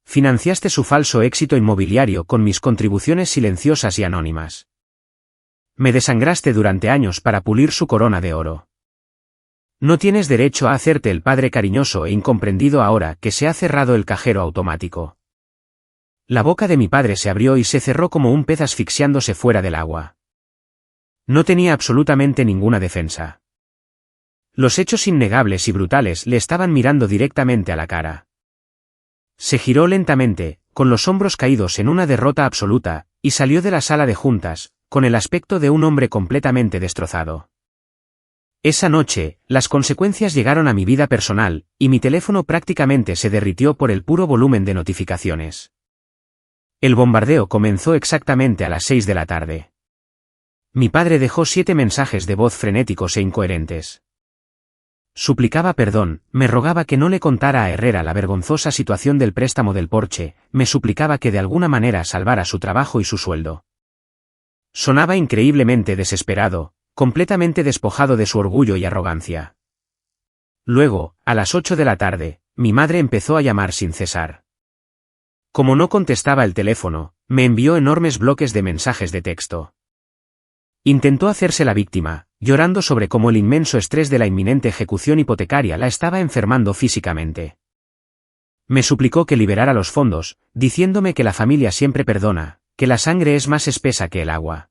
Financiaste su falso éxito inmobiliario con mis contribuciones silenciosas y anónimas. Me desangraste durante años para pulir su corona de oro. No tienes derecho a hacerte el padre cariñoso e incomprendido ahora que se ha cerrado el cajero automático. La boca de mi padre se abrió y se cerró como un pez asfixiándose fuera del agua. No tenía absolutamente ninguna defensa. Los hechos innegables y brutales le estaban mirando directamente a la cara. Se giró lentamente, con los hombros caídos en una derrota absoluta, y salió de la sala de juntas, con el aspecto de un hombre completamente destrozado. Esa noche, las consecuencias llegaron a mi vida personal, y mi teléfono prácticamente se derritió por el puro volumen de notificaciones. El bombardeo comenzó exactamente a las 6 de la tarde. Mi padre dejó 7 mensajes de voz frenéticos e incoherentes. Suplicaba perdón, me rogaba que no le contara a Herrera la vergonzosa situación del préstamo del Porsche, me suplicaba que de alguna manera salvara su trabajo y su sueldo. Sonaba increíblemente desesperado, completamente despojado de su orgullo y arrogancia. Luego, a las 8 de la tarde, mi madre empezó a llamar sin cesar. Como no contestaba el teléfono, me envió enormes bloques de mensajes de texto. Intentó hacerse la víctima, llorando sobre cómo el inmenso estrés de la inminente ejecución hipotecaria la estaba enfermando físicamente. Me suplicó que liberara los fondos, diciéndome que la familia siempre perdona, que la sangre es más espesa que el agua.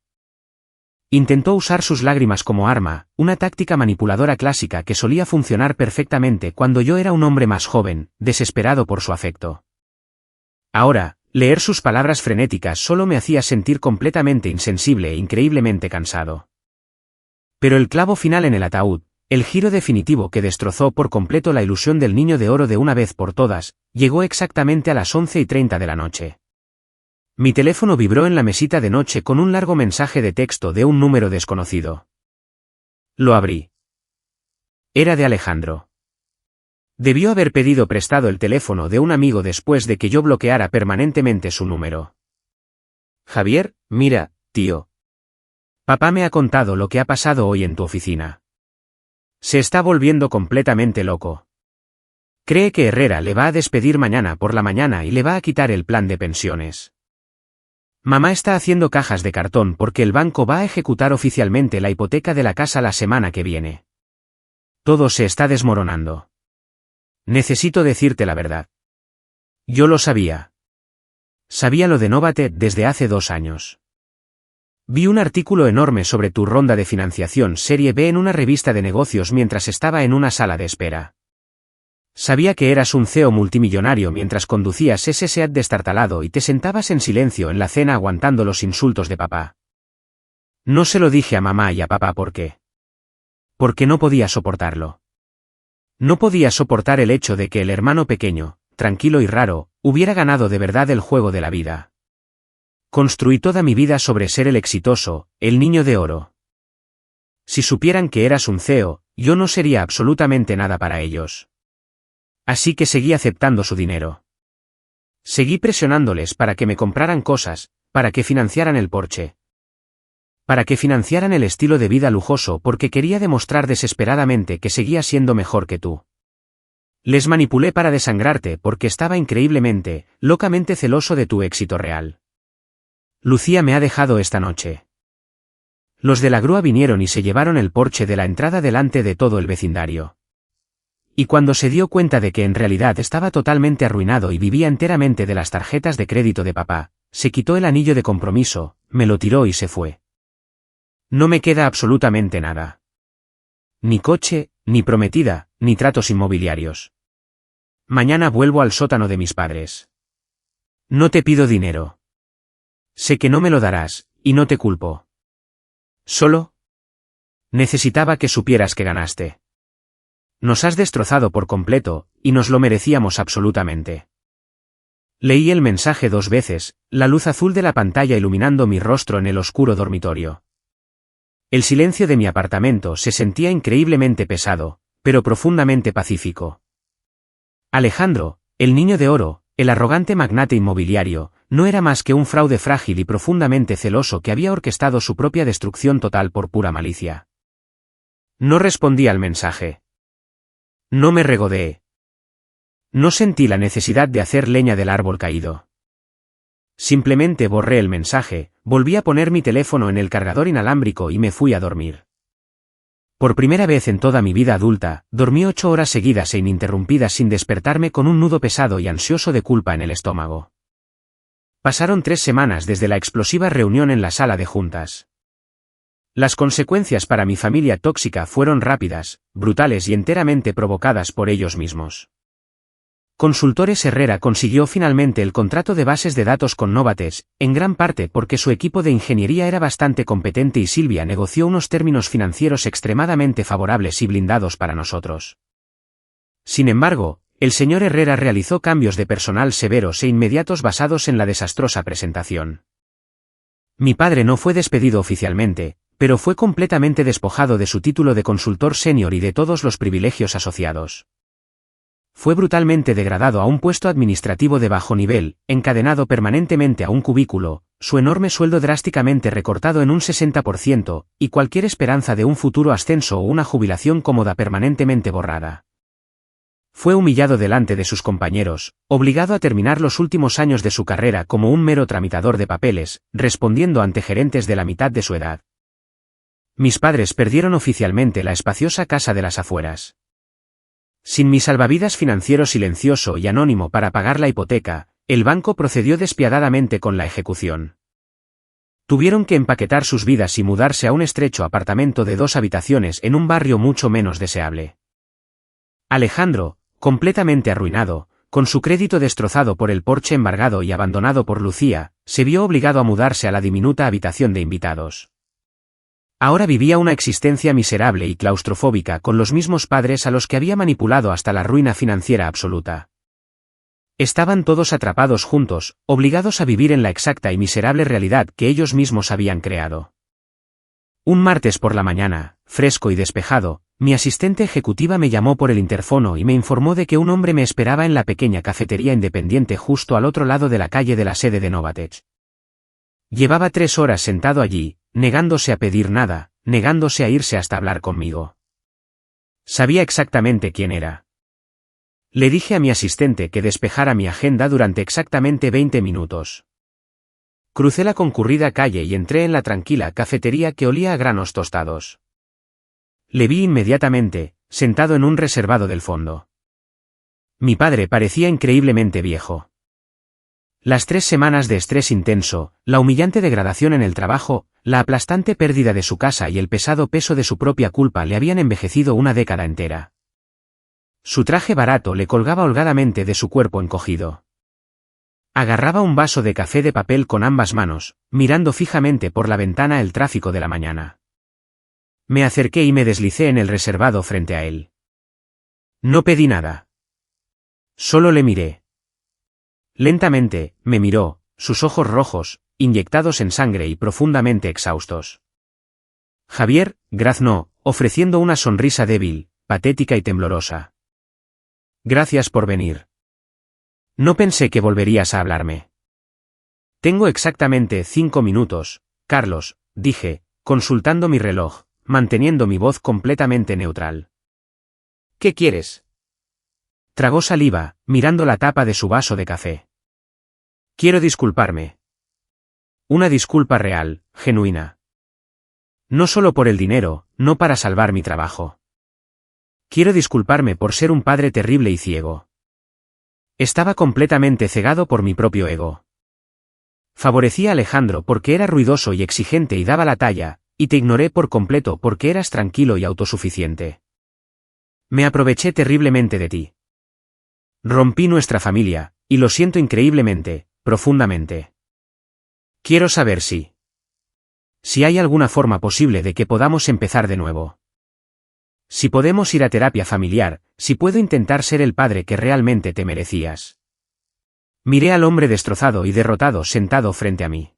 Intentó usar sus lágrimas como arma, una táctica manipuladora clásica que solía funcionar perfectamente cuando yo era un hombre más joven, desesperado por su afecto. Ahora, leer sus palabras frenéticas solo me hacía sentir completamente insensible e increíblemente cansado. Pero el clavo final en el ataúd, el giro definitivo que destrozó por completo la ilusión del niño de oro de una vez por todas, llegó exactamente a las 11:30 de la noche. Mi teléfono vibró en la mesita de noche con un largo mensaje de texto de un número desconocido. Lo abrí. Era de Alejandro. Debió haber pedido prestado el teléfono de un amigo después de que yo bloqueara permanentemente su número. Javier, mira, tío. Papá me ha contado lo que ha pasado hoy en tu oficina. Se está volviendo completamente loco. Cree que Herrera le va a despedir mañana por la mañana y le va a quitar el plan de pensiones. Mamá está haciendo cajas de cartón porque el banco va a ejecutar oficialmente la hipoteca de la casa la semana que viene. Todo se está desmoronando. Necesito decirte la verdad. Yo lo sabía. Sabía lo de Novated desde hace 2 años. Vi un artículo enorme sobre tu ronda de financiación Serie B en una revista de negocios mientras estaba en una sala de espera. Sabía que eras un CEO multimillonario mientras conducías ese SEAT destartalado y te sentabas en silencio en la cena aguantando los insultos de papá. No se lo dije a mamá y a papá ¿por qué? Porque no podía soportarlo. No podía soportar el hecho de que el hermano pequeño, tranquilo y raro, hubiera ganado de verdad el juego de la vida. Construí toda mi vida sobre ser el exitoso, el niño de oro. Si supieran que eras un CEO, yo no sería absolutamente nada para ellos. Así que seguí aceptando su dinero. Seguí presionándoles para que me compraran cosas, para que financiaran el Porsche. Para que financiaran el estilo de vida lujoso porque quería demostrar desesperadamente que seguía siendo mejor que tú. Les manipulé para desangrarte porque estaba increíblemente, locamente celoso de tu éxito real. Lucía me ha dejado esta noche. Los de la grúa vinieron y se llevaron el Porsche de la entrada delante de todo el vecindario. Y cuando se dio cuenta de que en realidad estaba totalmente arruinado y vivía enteramente de las tarjetas de crédito de papá, se quitó el anillo de compromiso, me lo tiró y se fue. No me queda absolutamente nada. Ni coche, ni prometida, ni tratos inmobiliarios. Mañana vuelvo al sótano de mis padres. No te pido dinero. Sé que no me lo darás, y no te culpo. Solo necesitaba que supieras que ganaste. Nos has destrozado por completo, y nos lo merecíamos absolutamente. Leí el mensaje 2 veces, la luz azul de la pantalla iluminando mi rostro en el oscuro dormitorio. El silencio de mi apartamento se sentía increíblemente pesado, pero profundamente pacífico. Alejandro, el niño de oro, el arrogante magnate inmobiliario, no era más que un fraude frágil y profundamente celoso que había orquestado su propia destrucción total por pura malicia. No respondí al mensaje. No me regodeé. No sentí la necesidad de hacer leña del árbol caído. Simplemente borré el mensaje, volví a poner mi teléfono en el cargador inalámbrico y me fui a dormir. Por primera vez en toda mi vida adulta, dormí 8 horas seguidas e ininterrumpidas sin despertarme con un nudo pesado y ansioso de culpa en el estómago. Pasaron 3 semanas desde la explosiva reunión en la sala de juntas. Las consecuencias para mi familia tóxica fueron rápidas, brutales y enteramente provocadas por ellos mismos. Consultores Herrera consiguió finalmente el contrato de bases de datos con Novates, en gran parte porque su equipo de ingeniería era bastante competente y Silvia negoció unos términos financieros extremadamente favorables y blindados para nosotros. Sin embargo, el señor Herrera realizó cambios de personal severos e inmediatos basados en la desastrosa presentación. Mi padre no fue despedido oficialmente, pero fue completamente despojado de su título de consultor senior y de todos los privilegios asociados. Fue brutalmente degradado a un puesto administrativo de bajo nivel, encadenado permanentemente a un cubículo, su enorme sueldo drásticamente recortado en un 60%, y cualquier esperanza de un futuro ascenso o una jubilación cómoda permanentemente borrada. Fue humillado delante de sus compañeros, obligado a terminar los últimos años de su carrera como un mero tramitador de papeles, respondiendo ante gerentes de la mitad de su edad. Mis padres perdieron oficialmente la espaciosa casa de las afueras. Sin mi salvavidas financiero silencioso y anónimo para pagar la hipoteca, el banco procedió despiadadamente con la ejecución. Tuvieron que empaquetar sus vidas y mudarse a un estrecho apartamento de 2 habitaciones en un barrio mucho menos deseable. Alejandro, completamente arruinado, con su crédito destrozado por el Porsche embargado y abandonado por Lucía, se vio obligado a mudarse a la diminuta habitación de invitados. Ahora vivía una existencia miserable y claustrofóbica con los mismos padres a los que había manipulado hasta la ruina financiera absoluta. Estaban todos atrapados juntos, obligados a vivir en la exacta y miserable realidad que ellos mismos habían creado. Un martes por la mañana, fresco y despejado, mi asistente ejecutiva me llamó por el interfono y me informó de que un hombre me esperaba en la pequeña cafetería independiente justo al otro lado de la calle de la sede de Novatech. Llevaba 3 horas sentado allí, negándose a pedir nada, negándose a irse hasta hablar conmigo. Sabía exactamente quién era. Le dije a mi asistente que despejara mi agenda durante exactamente 20 minutos. Crucé la concurrida calle y entré en la tranquila cafetería que olía a granos tostados. Le vi inmediatamente, sentado en un reservado del fondo. Mi padre parecía increíblemente viejo. Las 3 semanas de estrés intenso, la humillante degradación en el trabajo, la aplastante pérdida de su casa y el pesado peso de su propia culpa le habían envejecido una década entera. Su traje barato le colgaba holgadamente de su cuerpo encogido. Agarraba un vaso de café de papel con ambas manos, mirando fijamente por la ventana el tráfico de la mañana. Me acerqué y me deslicé en el reservado frente a él. No pedí nada. Solo le miré. Lentamente, me miró, sus ojos rojos, inyectados en sangre y profundamente exhaustos. Javier, graznó, ofreciendo una sonrisa débil, patética y temblorosa. Gracias por venir. No pensé que volverías a hablarme. Tengo exactamente 5 minutos, Carlos, dije, consultando mi reloj, manteniendo mi voz completamente neutral. ¿Qué quieres? Tragó saliva, mirando la tapa de su vaso de café. Quiero disculparme. Una disculpa real, genuina. No solo por el dinero, no para salvar mi trabajo. Quiero disculparme por ser un padre terrible y ciego. Estaba completamente cegado por mi propio ego. Favorecía a Alejandro porque era ruidoso y exigente y daba la talla, y te ignoré por completo porque eras tranquilo y autosuficiente. Me aproveché terriblemente de ti. Rompí nuestra familia, y lo siento increíblemente, profundamente. Quiero saber si hay alguna forma posible de que podamos empezar de nuevo. Si podemos ir a terapia familiar, si puedo intentar ser el padre que realmente te merecías. Miré al hombre destrozado y derrotado sentado frente a mí.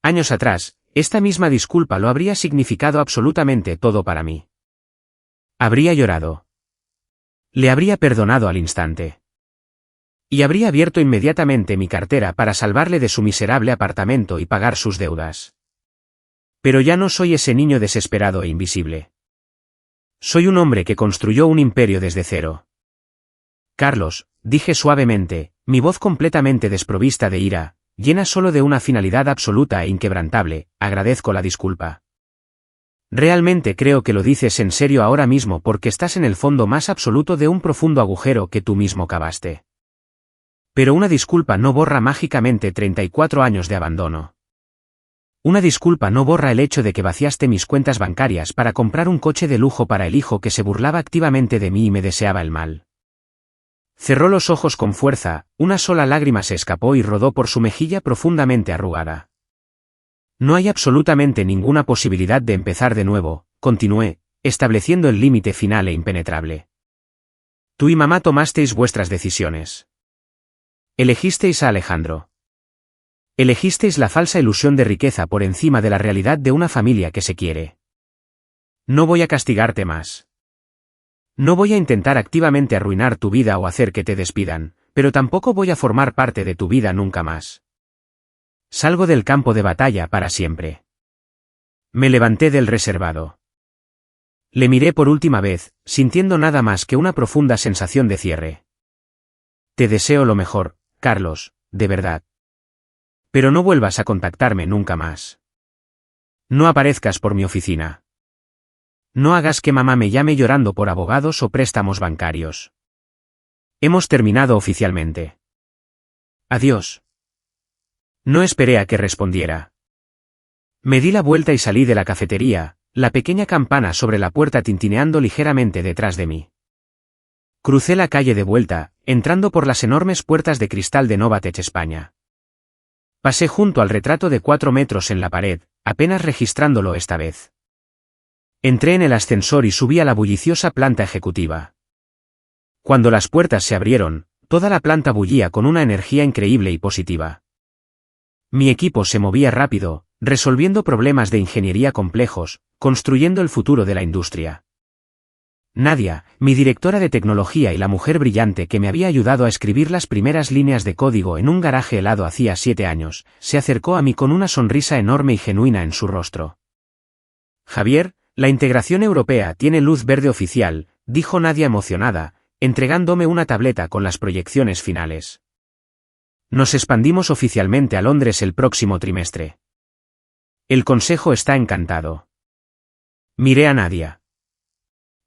Años atrás, esta misma disculpa lo habría significado absolutamente todo para mí. Habría llorado. Le habría perdonado al instante. Y habría abierto inmediatamente mi cartera para salvarle de su miserable apartamento y pagar sus deudas. Pero ya no soy ese niño desesperado e invisible. Soy un hombre que construyó un imperio desde cero. Carlos, dije suavemente, mi voz completamente desprovista de ira, llena solo de una finalidad absoluta e inquebrantable, agradezco la disculpa. Realmente creo que lo dices en serio ahora mismo porque estás en el fondo más absoluto de un profundo agujero que tú mismo cavaste. Pero una disculpa no borra mágicamente 34 años de abandono. Una disculpa no borra el hecho de que vaciaste mis cuentas bancarias para comprar un coche de lujo para el hijo que se burlaba activamente de mí y me deseaba el mal. Cerró los ojos con fuerza, una sola lágrima se escapó y rodó por su mejilla profundamente arrugada. No hay absolutamente ninguna posibilidad de empezar de nuevo, continué, estableciendo el límite final e impenetrable. Tú y mamá tomasteis vuestras decisiones. Elegisteis a Alejandro. Elegisteis la falsa ilusión de riqueza por encima de la realidad de una familia que se quiere. No voy a castigarte más. No voy a intentar activamente arruinar tu vida o hacer que te despidan, pero tampoco voy a formar parte de tu vida nunca más. Salgo del campo de batalla para siempre. Me levanté del reservado. Le miré por última vez, sintiendo nada más que una profunda sensación de cierre. Te deseo lo mejor, Carlos, de verdad. Pero no vuelvas a contactarme nunca más. No aparezcas por mi oficina. No hagas que mamá me llame llorando por abogados o préstamos bancarios. Hemos terminado oficialmente. Adiós. No esperé a que respondiera. Me di la vuelta y salí de la cafetería, la pequeña campana sobre la puerta tintineando ligeramente detrás de mí. Crucé la calle de vuelta, entrando por las enormes puertas de cristal de Novatech España. Pasé junto al retrato de 4 metros en la pared, apenas registrándolo esta vez. Entré en el ascensor y subí a la bulliciosa planta ejecutiva. Cuando las puertas se abrieron, toda la planta bullía con una energía increíble y positiva. Mi equipo se movía rápido, resolviendo problemas de ingeniería complejos, construyendo el futuro de la industria. Nadia, mi directora de tecnología y la mujer brillante que me había ayudado a escribir las primeras líneas de código en un garaje helado hacía 7 años, se acercó a mí con una sonrisa enorme y genuina en su rostro. Javier, la integración europea tiene luz verde oficial, dijo Nadia emocionada, entregándome una tableta con las proyecciones finales. Nos expandimos oficialmente a Londres el próximo trimestre. El consejo está encantado. Miré a Nadia.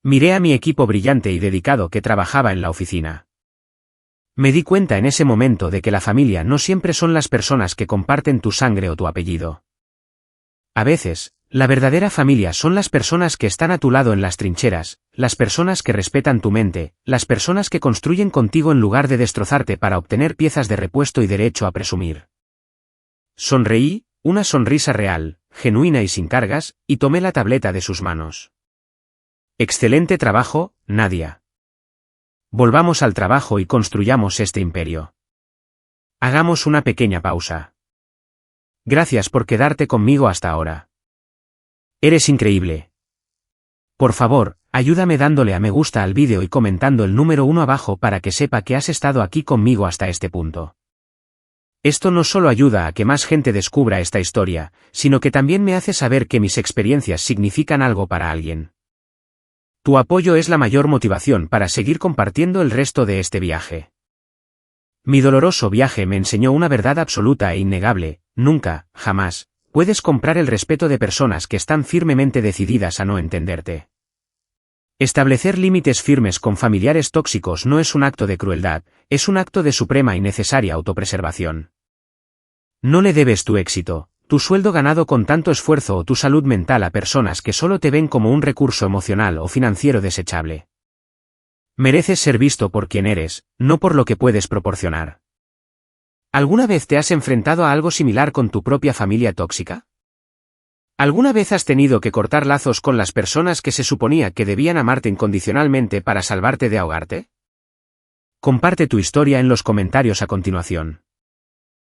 Miré a mi equipo brillante y dedicado que trabajaba en la oficina. Me di cuenta en ese momento de que la familia no siempre son las personas que comparten tu sangre o tu apellido. A veces, la verdadera familia son las personas que están a tu lado en las trincheras, las personas que respetan tu mente, las personas que construyen contigo en lugar de destrozarte para obtener piezas de repuesto y derecho a presumir. Sonreí, una sonrisa real, genuina y sin cargas, y tomé la tableta de sus manos. Excelente trabajo, Nadia. Volvamos al trabajo y construyamos este imperio. Hagamos una pequeña pausa. Gracias por quedarte conmigo hasta ahora. Eres increíble. Por favor, ayúdame dándole a me gusta al vídeo y comentando el número 1 abajo para que sepa que has estado aquí conmigo hasta este punto. Esto no solo ayuda a que más gente descubra esta historia, sino que también me hace saber que mis experiencias significan algo para alguien. Tu apoyo es la mayor motivación para seguir compartiendo el resto de este viaje. Mi doloroso viaje me enseñó una verdad absoluta e innegable: nunca, jamás, puedes comprar el respeto de personas que están firmemente decididas a no entenderte. Establecer límites firmes con familiares tóxicos no es un acto de crueldad, es un acto de suprema y necesaria autopreservación. No le debes tu éxito, tu sueldo ganado con tanto esfuerzo o tu salud mental a personas que solo te ven como un recurso emocional o financiero desechable. Mereces ser visto por quien eres, no por lo que puedes proporcionar. ¿Alguna vez te has enfrentado a algo similar con tu propia familia tóxica? ¿Alguna vez has tenido que cortar lazos con las personas que se suponía que debían amarte incondicionalmente para salvarte de ahogarte? Comparte tu historia en los comentarios a continuación.